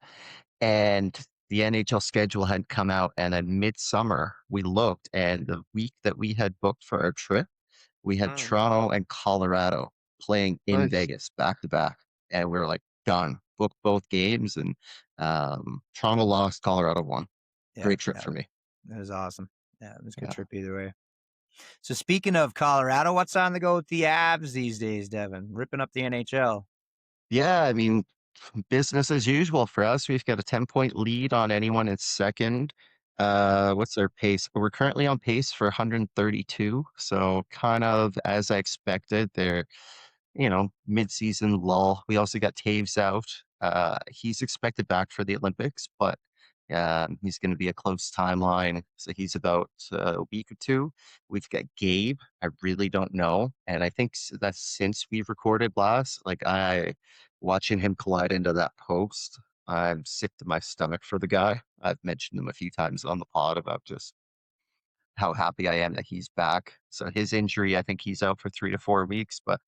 And the NHL schedule hadn't come out, and at midsummer, we looked, and the week that we had booked for our trip, we had Toronto and Colorado playing in Vegas back to back, and we were like, done. Booked both games, and Toronto lost, Colorado won. Great trip for me. That was awesome. Yeah, it was a good trip either way. So speaking of Colorado, what's on the go with the Avs these days, Devin? Ripping up the NHL. Yeah, I mean, business as usual for us. We've got a 10-point lead on anyone in second. What's their pace? We're currently on pace for 132. So kind of as I expected, they're, mid-season lull. We also got Taves out. He's expected back for the Olympics, but He's going to be a close timeline. So he's about a week or two. We've got Gabe. I really don't know. And I think that's since we've recorded last. Like, watching him collide into that post, I'm sick to my stomach for the guy. I've mentioned him a few times on the pod about just how happy I am that he's back. So his injury, I think he's out for 3 to 4 weeks. But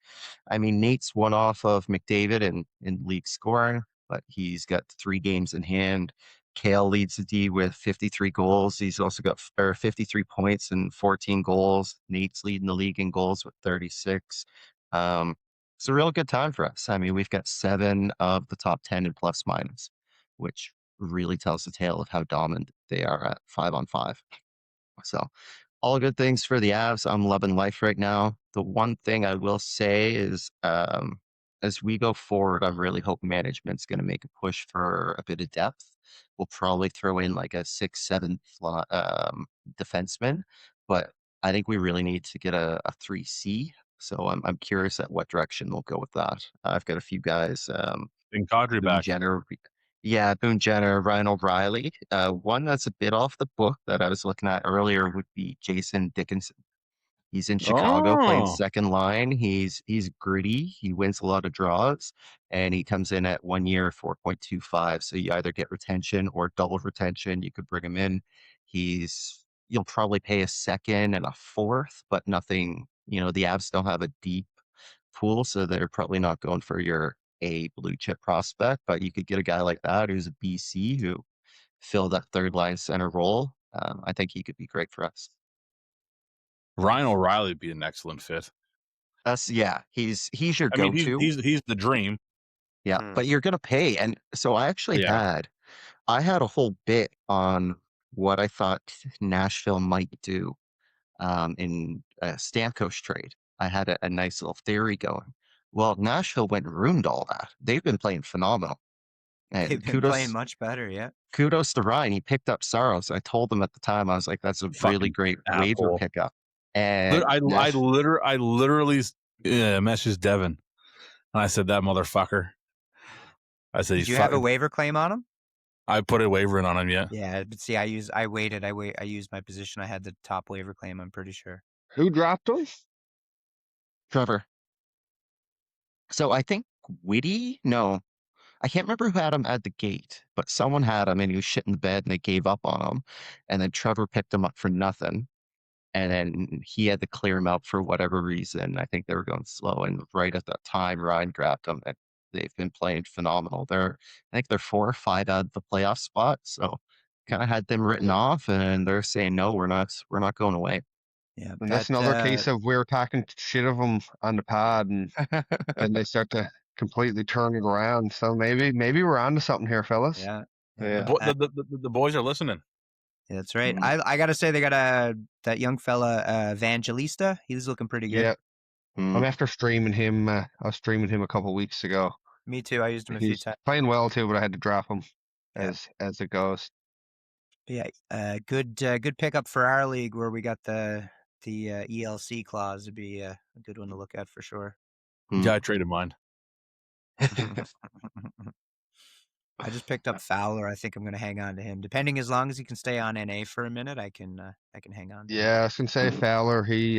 I mean, Nate's one off of McDavid in league scoring, but he's got 3 games in hand. Kale leads the D with 53 goals. He's also got 53 points and 14 goals. Nate's leading the league in goals with 36. It's a real good time for us. I mean, we've got 7 of the top 10 in plus minus, which really tells the tale of how dominant they are at 5-on-5. So all good things for the Avs. I'm loving life right now. The one thing I will say is, as we go forward, I really hope management's going to make a push for a bit of depth. We'll probably throw in like a 6-7 defenseman, but I think we really need to get a 3C. So I'm curious at what direction they'll go with that. I've got a few guys. And Kadri Boone back. Jenner. Yeah, Boone Jenner, Ryan O'Reilly. One that's a bit off the book that I was looking at earlier would be Jason Dickinson. He's in Chicago playing Oh, second line. He's gritty. He wins a lot of draws, and he comes in at 1 year, 4.25. So you either get retention or double retention. You could bring him in. You'll probably pay a second and a fourth, but nothing. The Avs don't have a deep pool, so they're probably not going for your a blue chip prospect, but you could get a guy like that who's a BC who filled that third line center role. I think he could be great for us. Ryan O'Reilly would be an excellent fit. He's your I mean, go-to. he's the dream. Yeah, but you're gonna pay. And so I actually had a whole bit on what I thought Nashville might do in a Stamkos trade. I had a nice little theory going. Well, Nashville went and ruined all that. They've been playing phenomenal. They've And been playing much better, yeah. kudos to Ryan. He picked up Saros. I told him at the time, I was like, that's a really Fucking great waiver asshole. pickup. And I literally messaged Devin, and I said, that motherfucker. I said, Did he's you have a fucking. waiver claim on him? I put a waiver in on him, yeah. Yeah, but see, I used my position. I had the top waiver claim, I'm pretty sure. Who dropped him? Trevor. So I think Whitty, no, I can't remember who had him at the gate, but someone had him and he was shit in the bed and they gave up on him. And then Trevor picked him up for nothing. And then he had to clear him out for whatever reason. I think they were going slow. And right at that time, Ryan grabbed him. And they've been playing phenomenal. I think they're 4 or 5 out of the playoff spot. So kind of had them written off, and they're saying, no, we're not going away. Yeah, And that's another case of we're talking shit of them on the pod, and then they start to completely turn it around. So maybe we're on to something here, fellas. Yeah. The boys are listening. Yeah, that's right. I gotta say they got that young fella Evangelista. He's looking pretty good. Yeah. I'm after streaming him. I was streaming him a couple weeks ago. Me too. I used him a few times. Playing well too, but I had to drop him as it goes. But yeah, good pickup for our league where we got the ELC clause. Would be a good one to look at for sure. Yeah, I traded mine. I just picked up Fowler. I think I'm going to hang on to him. Depending, as long as he can stay on NA for a minute, I can hang on to him. Yeah, I was gonna say Fowler. He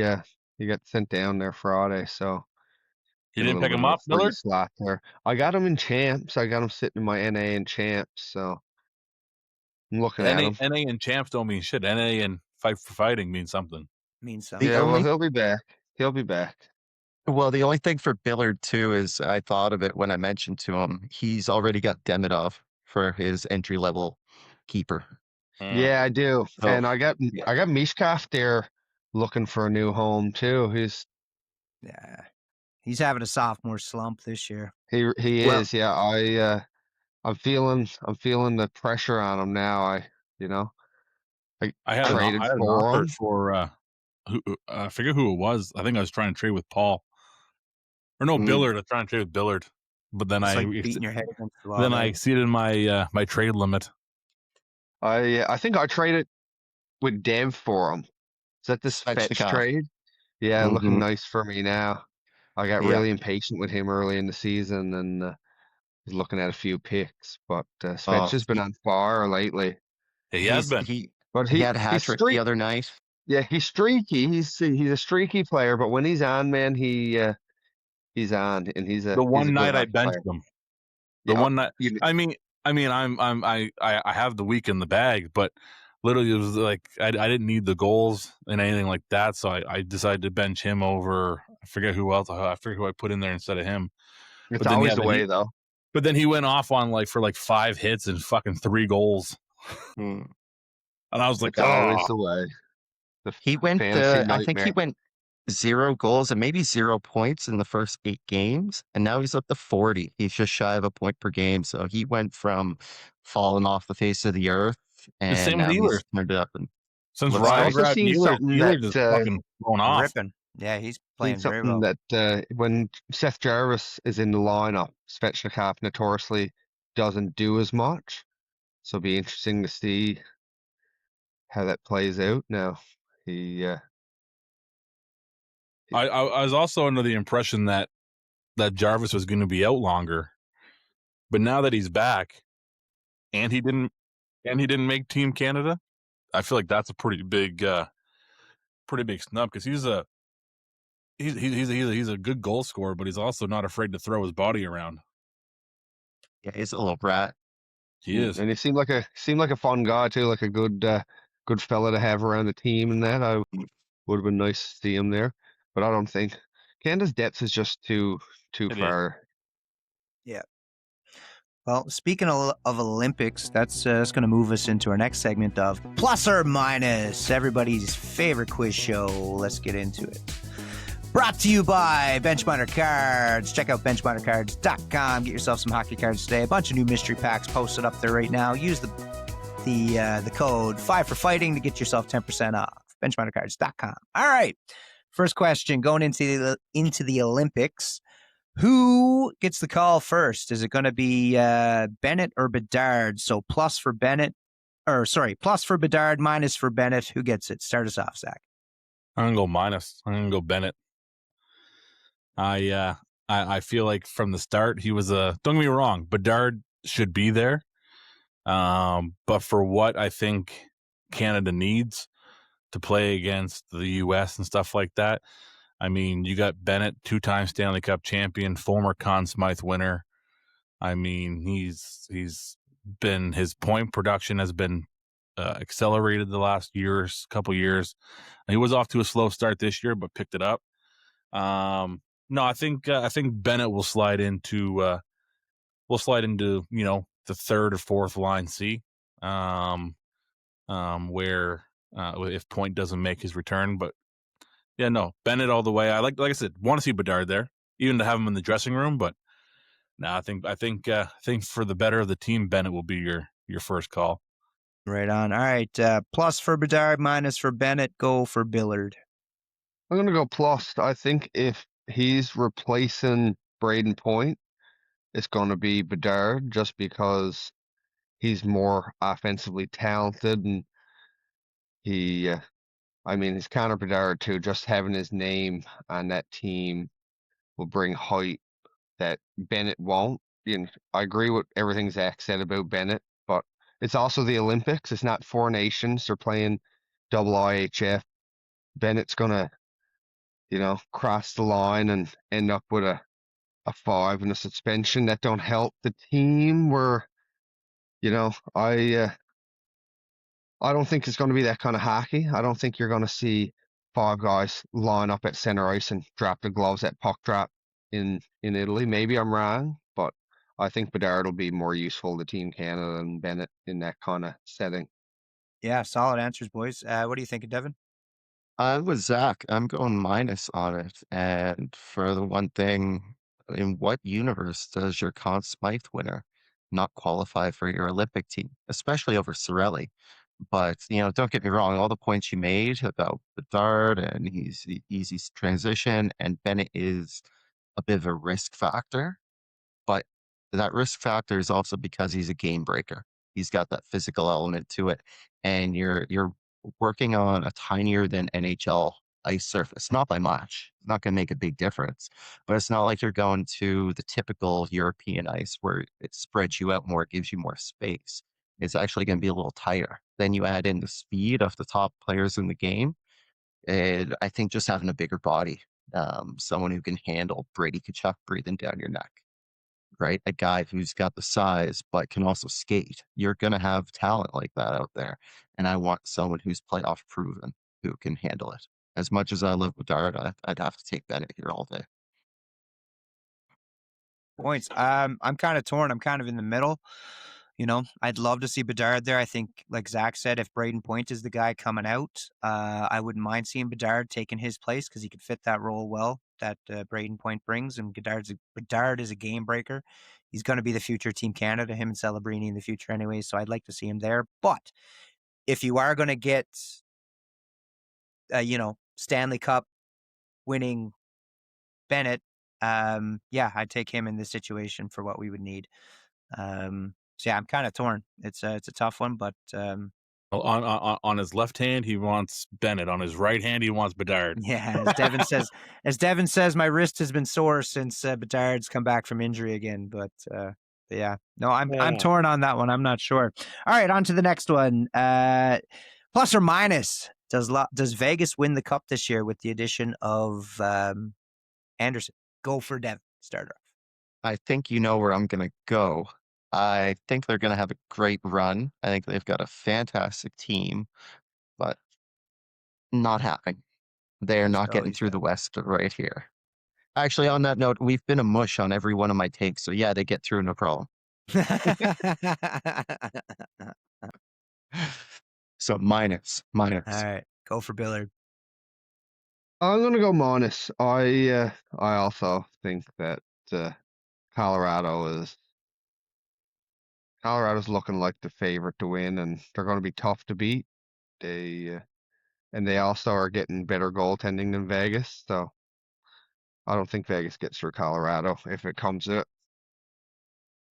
got sent down there Friday, so you didn't pick him up, Millard? Slot there. I got him in champs. I got him sitting in my NA and champs. So I'm looking at him. NA and champs don't mean shit. NA and fight for fighting means something. Means something. Yeah, well, he'll be back. He'll be back. Well, the only thing for Billard too is I thought of it when I mentioned to him, he's already got Demidov for his entry level keeper. Yeah, I do. Oh, and I got Mishkov there looking for a new home too. He's having a sophomore slump this year. He is, yeah. I'm feeling the pressure on him now. I had an offer for I forget who it was. I think I was trying to trade with Paul. Or no, Billard. I was trying to trade with Billard. But then beating your head against the wall. Then I exceeded my my trade limit. I think I traded with Dev for him. Is that this fetch trade? Yeah, looking nice for me now. I got really impatient with him early in the season and was looking at a few picks, but Svetch has been on fire lately. He has been. But He had a he's hat trick the other night. Yeah, he's streaky. He's a streaky player, but when he's on, man, he's on, and he's a The one good night I hockey benched player. him. The Yeah, one night. you- I have the week in the bag, but literally it was like I didn't need the goals and anything like that, so I decided to bench him over. I forget who else. I forget who I put in there instead of him. it's But then always the way, though. But then he went off on for 5 hits and fucking 3 goals, Hmm. and I was like, It's always oh. the way. He went, fantasy I think he nightmare. went 0 goals and maybe 0 points in the first 8 games. And now he's up to 40. He's just shy of a point per game. So he went from falling off the face of the earth. And same now with he's Ehlers. turned it up. And Since What's I Ryan also grabbed seen Ehlers, something Ehlers is that fucking going off. Ripping. Yeah, he's playing seen very something well. that when Seth Jarvis is in the lineup, Svechnikov notoriously doesn't do as much. So it'll be interesting to see how that plays out. Now, I was also under the impression that Jarvis was going to be out longer, but now that he's back, and he didn't make Team Canada, I feel like that's a pretty big snub, because he's a good goal scorer, but he's also not afraid to throw his body around. yeah, he's a little brat. He is, and he seemed like a fun guy too, like a good fella to have around the team. And that I would have been nice to see him there, but I don't think Canada's depth is just too It far. Yeah. Well, speaking of Olympics, that's going to move us into our next segment of Plus or Minus, everybody's favorite quiz show. Let's get into it. Brought to you by Benchminer Cards. Check out benchminercards.com. Get yourself some hockey cards today. A bunch of new mystery packs posted up there right now. Use the code 5FOR FIGHTING to get yourself 10% off. Benchminercards.com. All right. First question, going into the Olympics. Who gets the call first? Is it going to be Bennett or Bedard? So plus for Bedard, minus for Bennett. Who gets it? Start us off, Zach. I'm gonna go minus. I'm gonna go Bennett. I feel like from the start he was don't get me wrong, Bedard should be there, but for what I think Canada needs to play against the U.S. and stuff like that, I mean, you got Bennett, 2-time Stanley Cup champion, former Conn Smythe winner. I mean, his point production has been accelerated the last couple years. He was off to a slow start this year, but picked it up. No, I think Bennett will slide into the third or fourth line C, where if Point doesn't make his return, but. Yeah, no, Bennett all the way. I like I said, want to see Bedard there, even to have him in the dressing room. But no, I think for the better of the team, Bennett will be your first call. Right on. All right, plus for Bedard, minus for Bennett. Go for Billard. I'm gonna go plus. I think if he's replacing Braden Point, it's gonna be Bedard, just because he's more offensively talented, and he's Connor Bedard too. Just having his name on that team will bring height that Bennett won't. I agree with everything Zach said about Bennett, but it's also the Olympics. It's not 4 nations. They're playing double IHF. Bennett's gonna, cross the line and end up with a 5 and a suspension. That don't help the team. I don't think it's going to be that kind of hockey. I don't think you're going to see 5 guys line up at center ice and drop the gloves at puck drop in Italy. Maybe I'm wrong, but I think Bedard will be more useful to Team Canada than Bennett in that kind of setting. Yeah, solid answers, boys. What do you think, Devin? I'm with Zach. I'm going minus on it. And for the one thing, in what universe does your Conn Smythe winner not qualify for your Olympic team, especially over Sorelli? But, don't get me wrong, all the points you made about Bedard and he's the easy transition, and Bennett is a bit of a risk factor. But that risk factor is also because he's a game breaker. He's got that physical element to it. And you're working on a tinier than NHL ice surface, not by much. It's not going to make a big difference. But it's not like you're going to the typical European ice where it spreads you out more, it gives you more space. is actually going to be a little tighter. Then you add in the speed of the top players in the game, and I think just having a bigger body, someone who can handle Brady Tkachuk breathing down your neck, right? A guy who's got the size but can also skate. You're going to have talent like that out there, and I want someone who's playoff proven who can handle it. As much as I love Bedard, I'd have to take Bennett here all day. Points. I'm kind of torn. I'm kind of in the middle. You know, I'd love to see Bedard there. I think, like Zach said, if Braden Point is the guy coming out, I wouldn't mind seeing Bedard taking his place because he could fit that role well that Braden Point brings. And Bedard is a game breaker. He's going to be the future Team Canada, him and Celebrini in the future anyway. So I'd like to see him there. But if you are going to get, Stanley Cup winning Bennett, yeah, I'd take him in this situation for what we would need. So yeah, I'm kind of torn. It's a tough one, but On his left hand, he wants Bennett. On his right hand, he wants Bedard. yeah, as Devin says, my wrist has been sore since Bedard's come back from injury again. But yeah, no, I'm torn on that one. I'm not sure. All right, on to the next one. Plus or minus, does Vegas win the cup this year with the addition of Andersson? Go for Devin. Start off. I think you know where I'm going to go. I think they're going to have a great run. I think they've got a fantastic team, but not happening. They're not getting through the West right here. Actually, on that note, we've been a mush on every one of my takes, so yeah, they get through, no problem. So minus. All right, go for Billard. I'm gonna go minus. I also think that Colorado's looking like the favorite to win, and they're going to be tough to beat. And they also are getting better goaltending than Vegas, so I don't think Vegas gets through Colorado if it comes to it.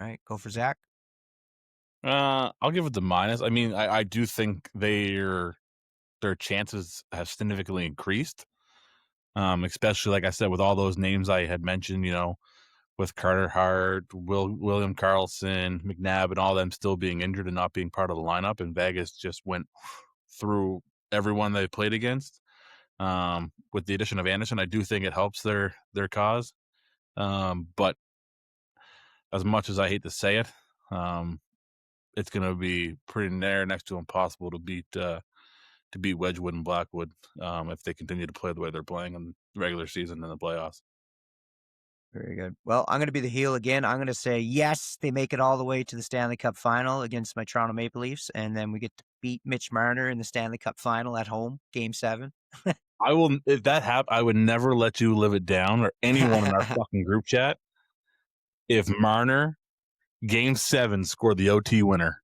All right, go for Zach. I'll give it the minus. I mean, I do think their chances have significantly increased. Especially like I said, with all those names I had mentioned, with Carter Hart, William Karlsson, McNabb, and all them still being injured and not being part of the lineup, and Vegas just went through everyone they played against. With the addition of Andersson, I do think it helps their cause. But as much as I hate to say it, it's going to be pretty next to impossible to beat Wedgwood and Blackwood if they continue to play the way they're playing in the regular season and the playoffs. Very good. Well, I'm going to be the heel again. I'm going to say yes, they make it all the way to the Stanley Cup final against my Toronto Maple Leafs, and then we get to beat Mitch Marner in the Stanley Cup final at home, Game 7. I will, if that happens, I would never let you live it down, or anyone in our fucking group chat, if Marner, Game 7, scored the OT winner.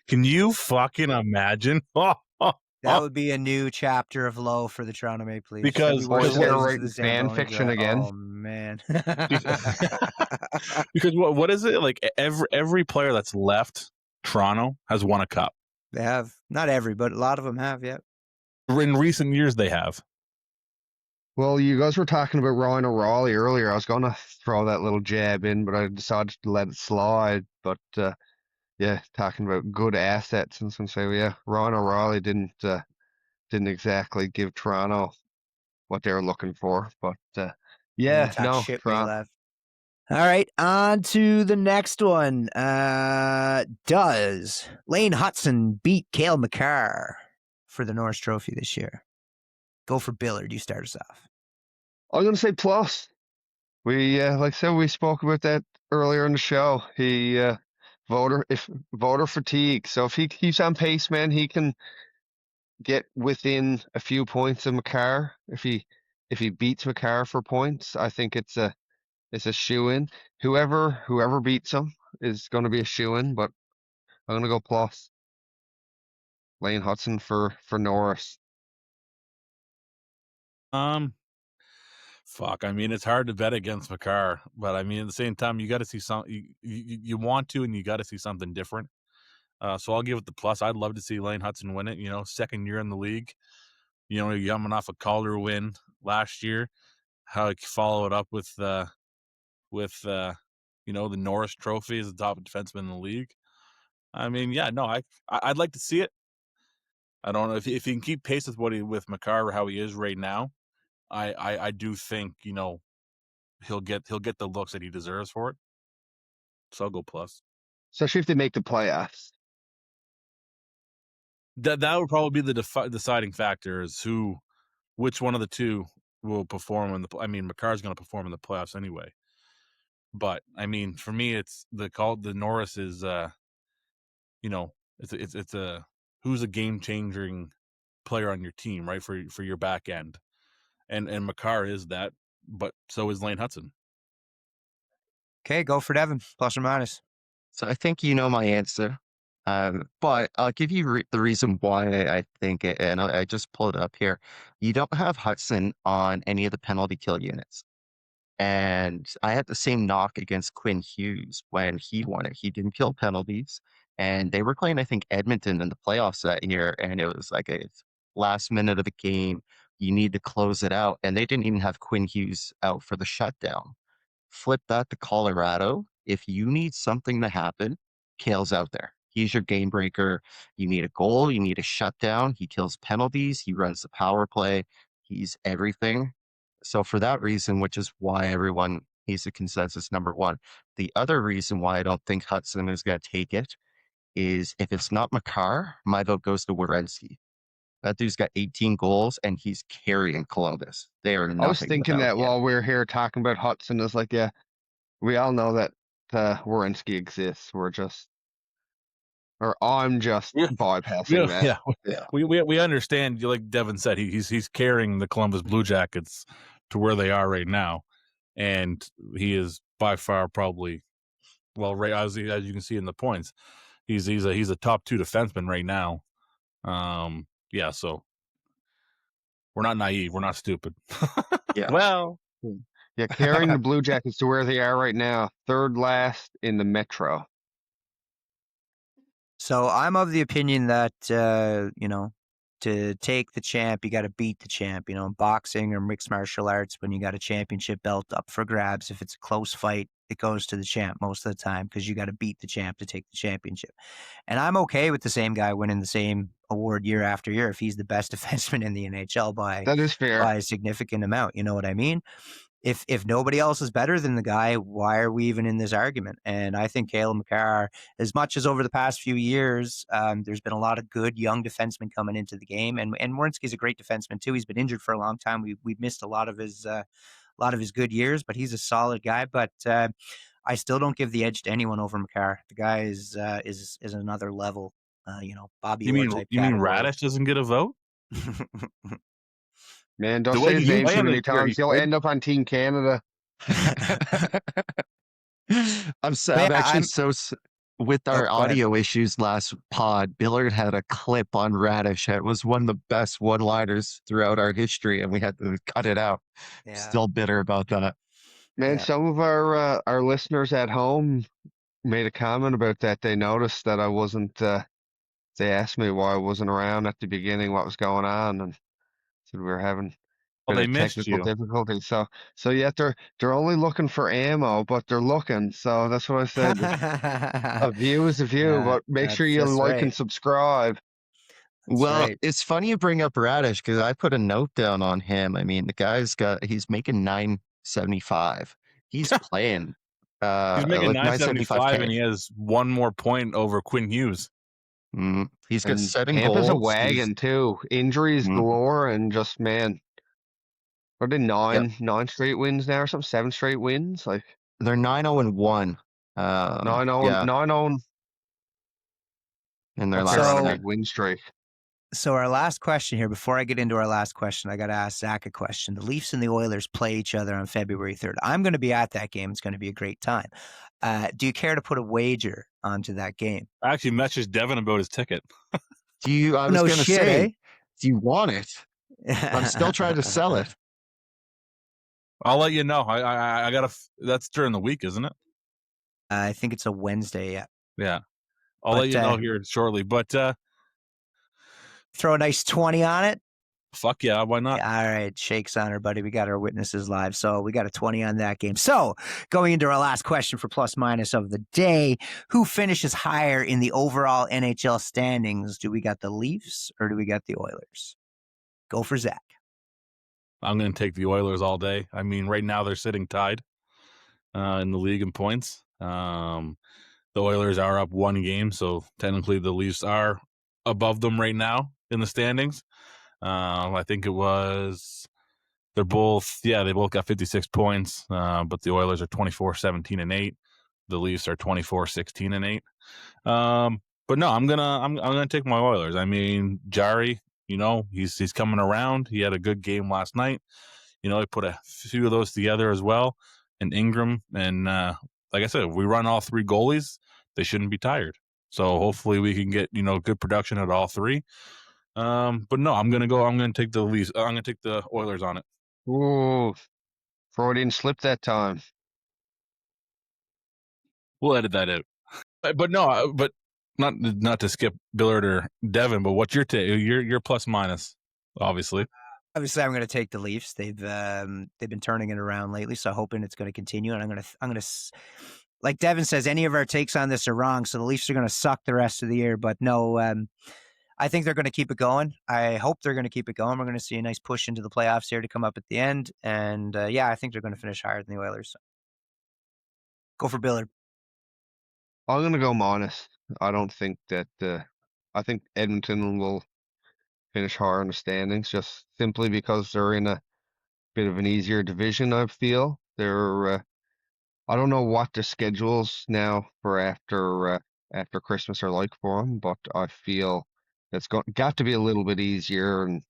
Can you fucking imagine? That would be a new chapter of low for the Toronto Maple Leafs. Because they're writing fan fiction again. Oh man! Because what is it like? Every player that's left Toronto has won a cup. They have, not every, but a lot of them have. Yeah. In recent years, they have. Well, you guys were talking about Ryan O'Reilly earlier. I was going to throw that little jab in, but I decided to let it slide. But yeah, talking about good assets, and some say, well, yeah, Ryan O'Reilly didn't exactly give Toronto what they were looking for. But yeah, no, shit when he left. All right, on to the next one. Does Lane Hutson beat Cale Makar for the Norris Trophy this year? Go for Billard. You start us off. I'm going to say plus. We, like I said, we spoke about that earlier in the show. He voter fatigue. So if he keeps on pace, man, he can get within a few points of Makar. If he beats Makar for points, I think it's a shoe-in. Whoever beats him is going to be a shoe-in, but I'm going to go plus. Lane Hutson for Norris. Fuck. I mean, it's hard to bet against Makar, but I mean, at the same time, you got to see something. You want to, and you got to see something different. So I'll give it the plus. I'd love to see Lane Hutson win it. Second year in the league. You're coming off a Calder win last year. How he follow it up with the Norris Trophy as the top defenseman in the league. I mean, yeah, no, I'd like to see it. I don't know if he can keep pace with Makar how he is right now. I do think he'll get the looks that he deserves for it. So I'll go plus. Especially if they make the playoffs. That would probably be the deciding factor is which one of the two will perform in the. I mean, Makar's going to perform in the playoffs anyway. But I mean, for me, it's the Norris is it's a who's a game changing player on your team, right? For your back end. And Makar is that, but so is Lane Hutson. Okay, go for Devin, plus or minus. So I think you know my answer, but I'll give you the reason why I think it, and I just pulled it up here. You don't have Hutson on any of the penalty kill units. And I had the same knock against Quinn Hughes when he won it. He didn't kill penalties. And they were playing, I think, Edmonton in the playoffs that year. And it was like a last minute of the game. You need to close it out. And they didn't even have Quinn Hughes out for the shutdown. Flip that to Colorado. If you need something to happen, Kale's out there. He's your game breaker. You need a goal. You need a shutdown. He kills penalties. He runs the power play. He's everything. So for that reason, which is why he's a consensus number one. The other reason why I don't think Hutson is going to take it is if it's not Makar, my vote goes to Werenski. That dude's got 18 goals and he's carrying Columbus. They are nothing. I was thinking that while we were here talking about Hutson, it's like, yeah, we all know that Werenski exists. I'm just bypassing that. Yeah. We understand. Like Devin said, he's carrying the Columbus Blue Jackets to where they are right now, and he is by far probably right as you can see in the points, he's a top 2 defenseman right now. Yeah, so we're not naive, we're not stupid. Yeah. Well, yeah, carrying the Blue Jackets to where they are right now, third last in the Metro. So I'm of the opinion that, to take the champ, you got to beat the champ. In boxing or mixed martial arts, when you got a championship belt up for grabs, if it's a close fight, it goes to the champ most of the time because you got to beat the champ to take the championship. And I'm okay with the same guy winning the same award year after year if he's the best defenseman in the NHL that is fair. by a significant amount. You know what I mean? If nobody else is better than the guy, why are we even in this argument? And I think Cale Makar, as much as over the past few years, there's been a lot of good young defensemen coming into the game, and Werenski's a great defenseman too. He's been injured for a long time. We've missed a lot of his good years, but he's a solid guy. But I still don't give the edge to anyone over Makar. The guy is another level. Bobby. You mean Radish doesn't get a vote? Man, don't say his name too many times. He'll end up on Team Canada. I'm sad. With our audio issues last pod, Billard had a clip on Radish. It was one of the best one-liners throughout our history, and we had to cut it out. Yeah. Still bitter about that. Man, some of our listeners at home made a comment about that. They noticed that I wasn't. They asked me why I wasn't around at the beginning, what was going on, and said we were having technical difficulties. So yeah, they're only looking for ammo, but they're looking. So that's what I said. A view is a view, but make sure you like and subscribe. It's funny you bring up Radish because I put a note down on him. I mean, the guy's he's making $975. He's playing. He's making $975, and he has one more point over Quinn Hughes. He's got 7 goals. Tampa's a wagon too. Injuries galore, and just man. Are they 9 straight wins now or something? 7 straight wins? Like they're 9-0-1. 9-0 in their last big win streak. So our last question here, before I get into our last question, I got to ask Zach a question. The Leafs and the Oilers play each other on February 3rd. I'm going to be at that game. It's going to be a great time. Do you care to put a wager onto that game? I actually messaged Devin about his ticket. I was going to say, do you want it? I'm still trying to sell it. I'll let you know. I got that's during the week, isn't it? I think it's a Wednesday. Yeah. Yeah. I'll let you know here shortly, but throw a nice 20 on it. Fuck yeah, why not? All right, shakes on her, buddy. We got our witnesses live, so we got a 20 on that game. So going into our last question for plus minus of the day, who finishes higher in the overall NHL standings? Do we got the Leafs or do we got the Oilers? Go for Zach. I'm going to take the Oilers all day. I mean, right now they're sitting tied in the league in points. The Oilers are up 1 game, so technically the Leafs are above them right now in the standings. I think it was they both got 56 points, but the Oilers are 24-17-8. The Leafs are 24-16-8. But no, I'm gonna take my Oilers. I mean, Jari, he's coming around. He had a good game last night. He put a few of those together as well. And Ingram, and like I said, if we run all 3 goalies, they shouldn't be tired. So hopefully we can get good production at all 3. But no, I'm gonna take the Leafs. I'm gonna take the Oilers on it. Ooh, Freudian slip that time. We'll edit that out. But no, but not to skip Billard or Devin. But what's your take? Your plus minus, obviously. Obviously, I'm going to take the Leafs. They've been turning it around lately, so hoping it's going to continue. And I'm going to, like Devin says, any of our takes on this are wrong. So the Leafs are going to suck the rest of the year. But no, I think they're going to keep it going. I hope they're going to keep it going. We're going to see a nice push into the playoffs here to come up at the end. And I think they're going to finish higher than the Oilers. So. Go for Billard. I'm going to go minus. I don't think that. I think Edmonton will finish higher in the standings just simply because they're in a bit of an easier division. I feel they're. I don't know what the schedules now for after Christmas are like for them, but I feel it's got to be a little bit easier, and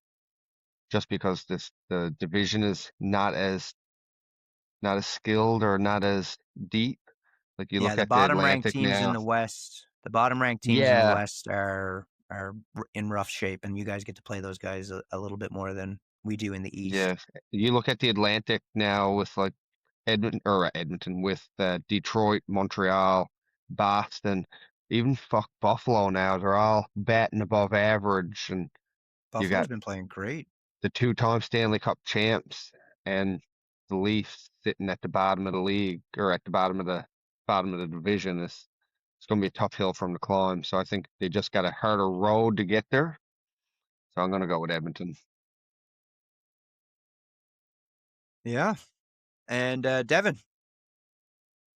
just because the division is not as skilled or not as deep. Like you look the at the bottom ranked Atlantic teams now. in the West. The bottom ranked teams in the West are in rough shape, and you guys get to play those guys a little bit more than we do in the East. Yeah, you look at the Atlantic now with like Edmonton with Detroit, Montreal, Boston, even Buffalo now. They're all batting above average, and you Buffalo's got been playing great. the 2-time Stanley Cup champs and the Leafs sitting at the bottom of the league or at the bottom of the division. It's going to be a tough hill from the climb. So I think they just got a harder road to get there. So I'm going to go with Edmonton. Yeah. And Devin.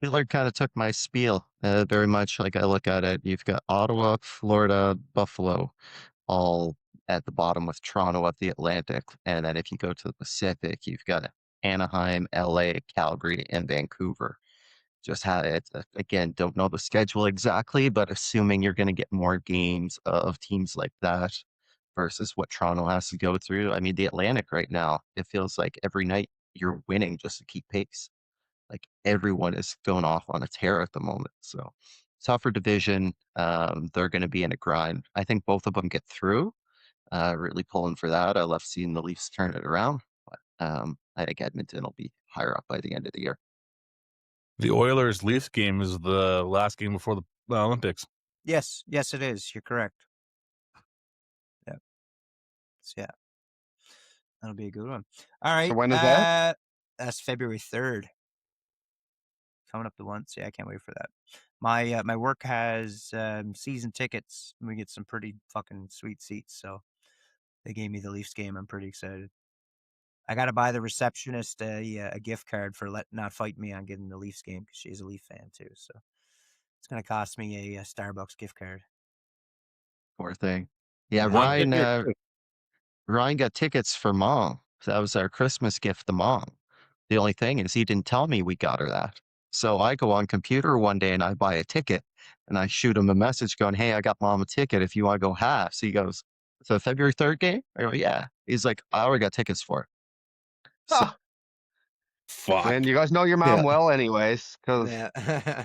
Billard kind of took my spiel very much like I look at it. You've got Ottawa, Florida, Buffalo, all at the bottom with Toronto at the Atlantic. And then if you go to the Pacific, you've got Anaheim, LA, Calgary, and Vancouver. Just how it, again, don't know the schedule exactly, but assuming you're going to get more games of teams like that versus what Toronto has to go through. I mean, the Atlantic right now, it feels like every night you're winning just to keep pace. Like everyone is going off on a tear at the moment. So tougher division. They're going to be in a grind. I think both of them get through. Really pulling for that. I love seeing the Leafs turn it around. But I think Edmonton will be higher up by the end of the year. The Oilers-Leafs game is the last game before the Olympics. Yes, it is. You're correct. Yeah. So, yeah. That'll be a good one. All right. So when is that? That's February 3rd. Coming up the once. Yeah, I can't wait for that. My work has season tickets. We get some pretty fucking sweet seats. So they gave me the Leafs game. I'm pretty excited. I got to buy the receptionist a gift card for not fighting me on getting the Leafs game because she's a Leaf fan too. So it's going to cost me a Starbucks gift card. Poor thing. Yeah, Yeah. Ryan got tickets for Mom. So that was our Christmas gift to Mom. The only thing is he didn't tell me we got her that. So I go on computer one day and I buy a ticket and I shoot him a message going, "Hey, I got Mom a ticket if you want to go half." So he goes, "So February 3rd game?" I go, "Yeah." He's like, "I already got tickets for it." So, Fuck. Man, you guys know your mom well, anyways. Because Yeah.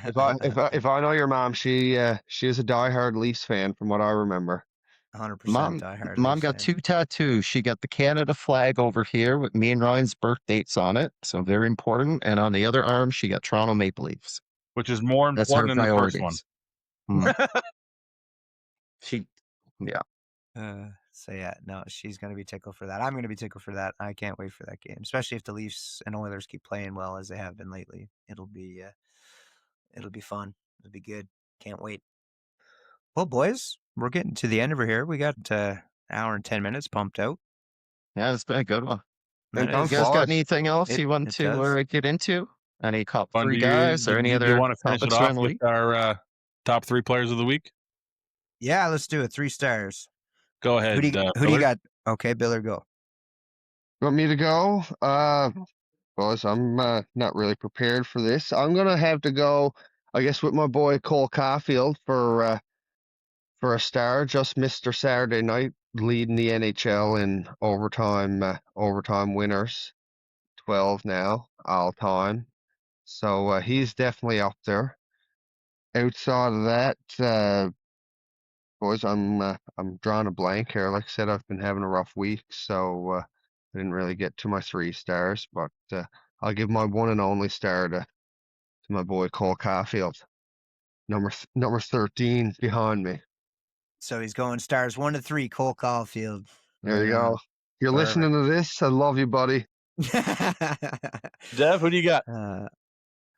if I know your mom, she is a diehard Leafs fan, from what I remember. 100% diehard. Mom Leafs got fan. 2 tattoos. She got the Canada flag over here with me and Ryan's birth dates on it. So very important. And on the other arm, she got Toronto Maple Leafs. Which is more That's her important than the first one. priorities. Yeah. So yeah, no, she's gonna be tickled for that. I'm gonna be tickled for that. I can't wait for that game, especially if the Leafs and Oilers keep playing well as they have been lately. It'll be fun. It'll be good. Can't wait. Well, boys, we're getting to the end over here. We got hour and 10 minutes pumped out. Yeah, it's been a good one. That Don't is, You guys got fall. anything else you want it to does. get into? Any top Fun, three do you, guys or any do other you want to finish it topics off around the with league? our top 3 players of the week? Yeah, let's do it. 3 stars. Go ahead. Who do you Billard. got? Okay, Biller, go. Want me to go? Boys, I'm not really prepared for this. I'm gonna have to go, I guess, with my boy Cole Caulfield for a star. Just Mr. Saturday Night, leading the NHL in overtime winners, 12 now all time. So he's definitely up there. Outside of that, boys, I'm drawing a blank here. Like I said, I've been having a rough week, so I didn't really get to my 3 stars. But I'll give my one and only star to my boy Cole Caulfield, number 13 behind me. So he's going stars 1 to 3. Cole Caulfield. There you Right go. on. If you're listening to this, I love you, buddy. Dev, who do you got?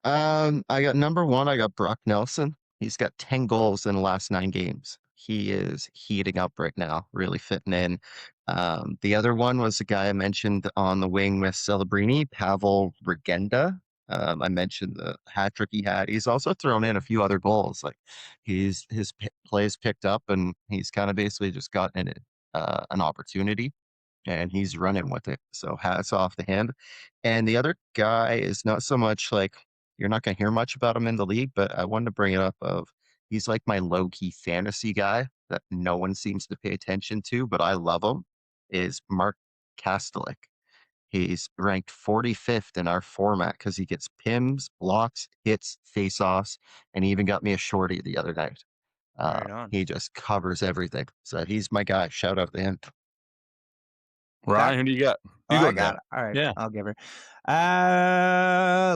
I got number 1. I got Brock Nelson. He's got 10 goals in the last 9 games. He is heating up right now, really fitting in. The other one was the guy I mentioned on the wing with Celebrini, Pavel Regenda. I mentioned the hat trick he had. He's also thrown in a few other goals. Like his plays picked up, and he's kind of basically just gotten an opportunity, and he's running with it. So hats off to him. And the other guy is not so much like, you're not going to hear much about him in the league, but I wanted to bring it up of he's like my low-key fantasy guy that no one seems to pay attention to, but I love him, is Mark Kastelik. He's ranked 45th in our format because he gets pims, blocks, hits, face-offs, and he even got me a shorty the other night. Right on. He just covers everything. So he's my guy. Shout out to him. Ryan, who do you got? You Oh, go, I got Dev. it. All right, Yeah. I'll give her.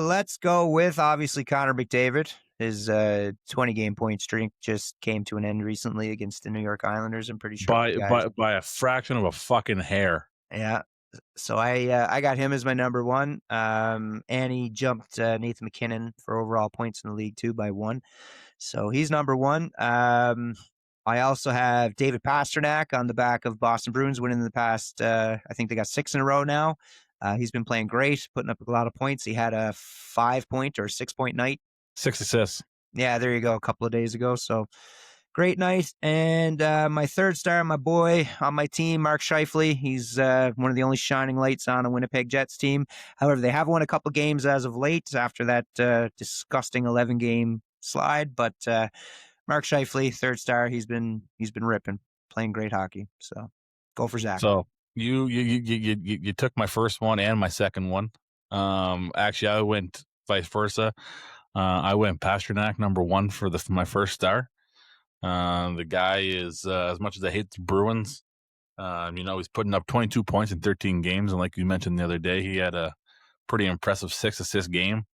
Let's go with obviously Connor McDavid. His 20-game point streak just came to an end recently against the New York Islanders. I'm pretty sure. By a fraction of a fucking hair. Yeah. So I got him as my number 1. And he jumped Nathan McKinnon for overall points in the league too by 1. So he's number 1. I also have David Pastrnak on the back of Boston Bruins winning the past, I think they got 6 in a row now. He's been playing great, putting up a lot of points. He had a 5-point or 6-point night. 6 assists. Yeah, there you go, a couple of days ago. So great night. And my 3rd star, my boy on my team, Mark Scheifele. He's one of the only shining lights on a Winnipeg Jets team. However, they have won a couple games as of late after that disgusting 11-game slide. But Mark Scheifele, 3rd star. He's been ripping, playing great hockey. So go for Zach. So you took my first one and my second one. Actually, I went vice versa. I went Pastrnak number 1 for my first star. The guy is as much as I hate the Bruins, he's putting up 22 points in 13 games, and like you mentioned the other day, he had a pretty impressive 6-assist game.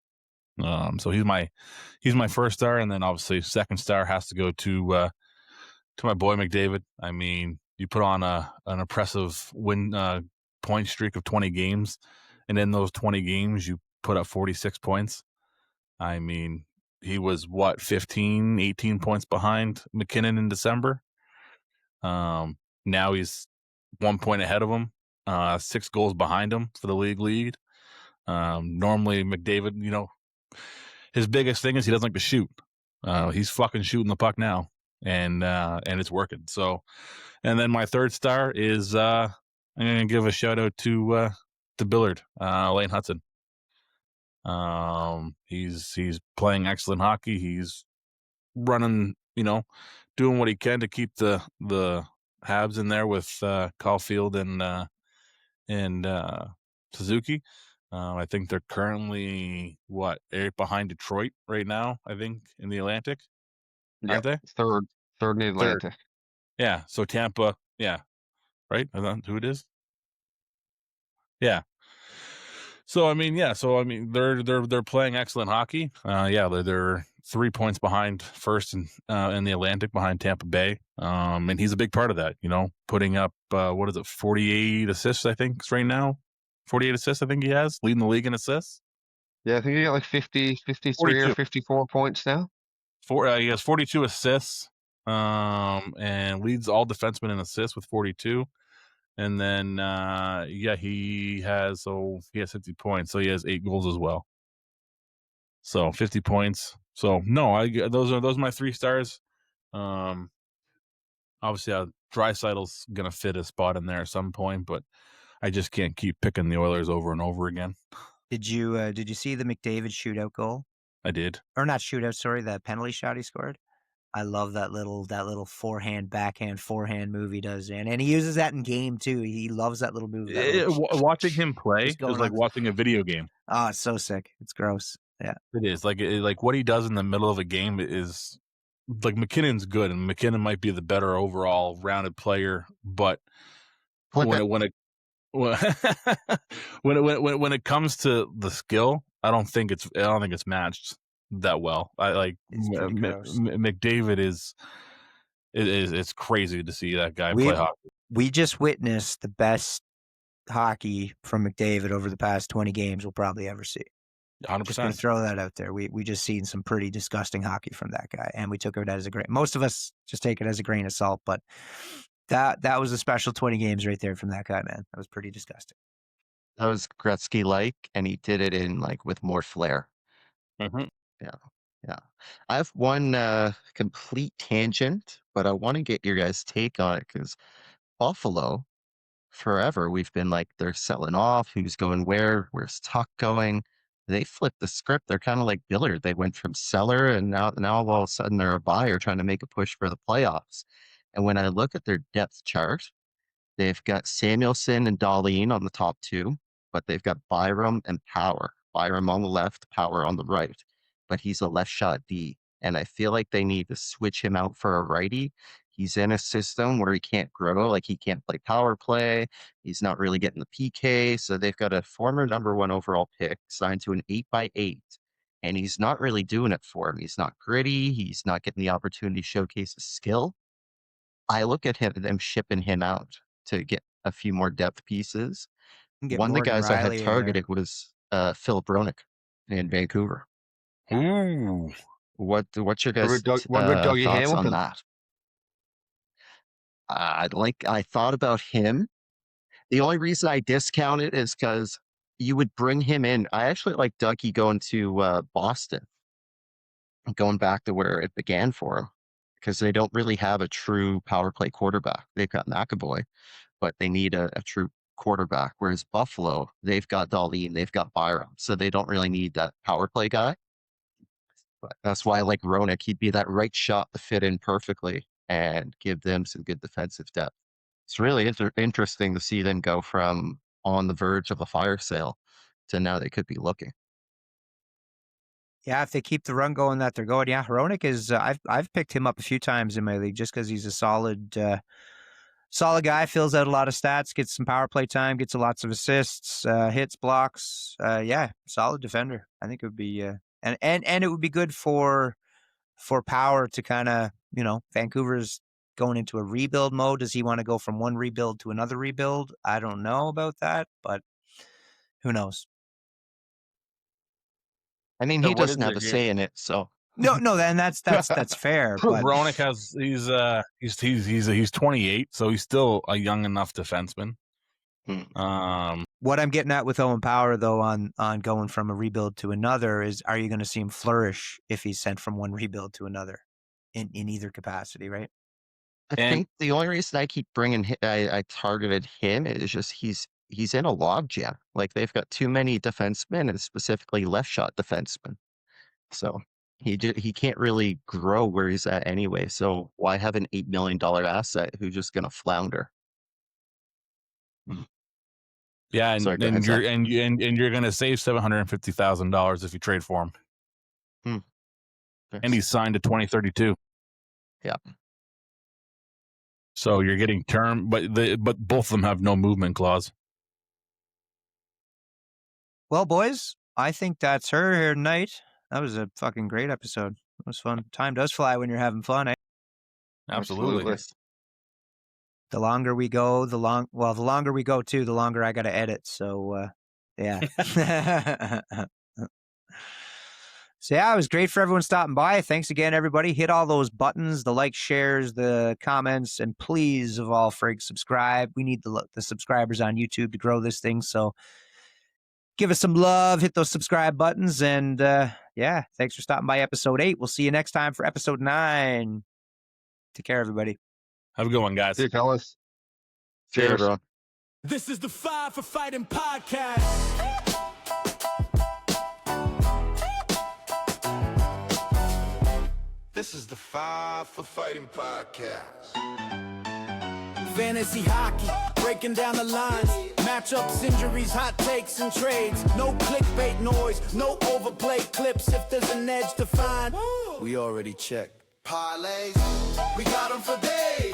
So he's my first star, and then obviously second star has to go to my boy McDavid. I mean, you put on an impressive point streak of 20 games, and in those 20 games you put up 46 points. I mean, he was 15, 18 points behind McKinnon in December. Now he's 1 point ahead of him, 6 goals behind him for the league lead. Normally McDavid, his biggest thing is he doesn't like to shoot. He's fucking shooting the puck now, and it's working. So, and then my 3rd star is I'm gonna give a shout out to Billard, Lane Hutson. He's playing excellent hockey. He's running, doing what he can to keep the Habs in there with Caulfield and Suzuki. I think they're currently 8 behind Detroit right now, I think, in the Atlantic. Aren't they? Third in the Atlantic. Yeah. So Tampa, yeah. Right? Is that who it is? Yeah. So I mean, yeah. So I mean, they're playing excellent hockey. Yeah, they're 3 points behind first in the Atlantic behind Tampa Bay. And he's a big part of that. You know, putting up what is it, 48 assists? I think right now, 48 assists. I think he has leading the league in assists. Yeah, I think he got like 50, 53 or 42. 54 points now. He has 42 assists. And leads all defensemen in assists with 42. And then yeah, he has 50 points, so he has 8 goals as well. So 50 points. So no, those are my 3 stars. Obviously, Draisaitl's gonna fit a spot in there at some point, but I just can't keep picking the Oilers over and over again. Did you see the McDavid shootout goal? I did. Or not shootout, sorry, that penalty shot he scored. I love that little forehand, backhand, forehand move he does, man. And he uses that in game too. He loves that little move. That little Watching him play just going is like on. watching a video game. Oh, it's so sick. It's gross. Yeah. It is like what he does in the middle of a game is like McKinnon's good, and McKinnon might be the better overall rounded player, but Flip when it. it when it when it comes to the skill, I don't think it's matched that well. I like It's pretty gross. McDavid it's crazy to see that guy play hockey. We just witnessed the best hockey from McDavid over the past 20 games we'll probably ever see. 100%. Just going to throw that out there. We just seen some pretty disgusting hockey from that guy, and we took it as a grain. Most of us just take it as a grain of salt, but that was a special 20 games right there from that guy, man. That was pretty disgusting. That was Gretzky-like, and he did it in like with more flair. Mm-hmm. Yeah. I have one complete tangent, but I want to get your guys' take on it because Buffalo, forever, we've been like, they're selling off, who's going where's Tuck going? They flipped the script. They're kind of like Billard. They went from seller and now all of a sudden they're a buyer trying to make a push for the playoffs. And when I look at their depth chart, they've got Samuelson and Darlene on the top 2, but they've got Byram and Power. Byram on the left, Power on the right. But he's a left shot D. And I feel like they need to switch him out for a righty. He's in a system where he can't grow, like he can't play power play. He's not really getting the PK. So they've got a former #1 overall pick signed to an 8x8. And he's not really doing it for him. He's not gritty. He's not getting the opportunity to showcase his skill. I look at them shipping him out to get a few more depth pieces. Get One of the Morgan guys I Riley had in there. targeted was Philip Bronick in Vancouver. Ooh. What's your What guys' about Dougie thoughts on Hamilton? that? I thought about him. The only reason I discount it is because you would bring him in. I actually like Dougie going to Boston, going back to where it began for him, because they don't really have a true power play quarterback. They've got McAvoy, but they need a true quarterback. Whereas Buffalo, they've got Darlene, they've got Byram, so they don't really need that power play guy. But that's why I like Ronick. He'd be that right shot to fit in perfectly and give them some good defensive depth. It's really interesting to see them go from on the verge of a fire sale to now they could be looking. Yeah, if they keep the run going that they're going, yeah, Hronik is. I've picked him up a few times in my league just because he's a solid guy. Fills out a lot of stats, gets some power play time, gets lots of assists, hits, blocks. Yeah, solid defender. I think it would be and it would be good for Power to kind of, Vancouver's going into a rebuild mode. Does he want to go from one rebuild to another rebuild? I don't know about that, but who knows? I mean, So he what doesn't is have it a here? say in it, so No, then that's fair. But Bronick he's 28, so he's still a young enough defenseman. what I'm getting at with Owen Power, though, on going from a rebuild to another is, are you going to see him flourish if he's sent from one rebuild to another in either capacity, right? I think the only reason I keep bringing I targeted him is just he's in a logjam. Like they've got too many defensemen and specifically left shot defensemen. So he can't really grow where he's at anyway. So why have an $8 million asset who's just going to flounder? Yeah, and, Sorry, go and ahead, you're Zach. and you're going to save $750,000 if you trade for him. And he's signed to 2032. Yeah. So you're getting term, but both of them have no movement clause. Well, boys, I think that's her here tonight. That was a fucking great episode. It was fun. Time does fly when you're having fun, eh? Absolutely. The longer we go, the longer we go too, the longer I got to edit. So, yeah. So yeah, it was great for everyone stopping by. Thanks again, everybody. Hit all those buttons, the like, shares, the comments, and please, of all frig, subscribe. We need the subscribers on YouTube to grow this thing. So give us some love, hit those subscribe buttons, and yeah, thanks for stopping by episode 8. We'll see you next time for episode 9. Take care, everybody. Have a good one, guys. See you, fellas. Cheers, Cheers. bro. This is the Five for Fighting podcast. This is the Five for Fighting podcast. Fantasy hockey, breaking down the lines. Matchups, injuries, hot takes, and trades. No clickbait noise, no overplayed clips. If there's an edge to find, we already checked. Parlays, we got them for days.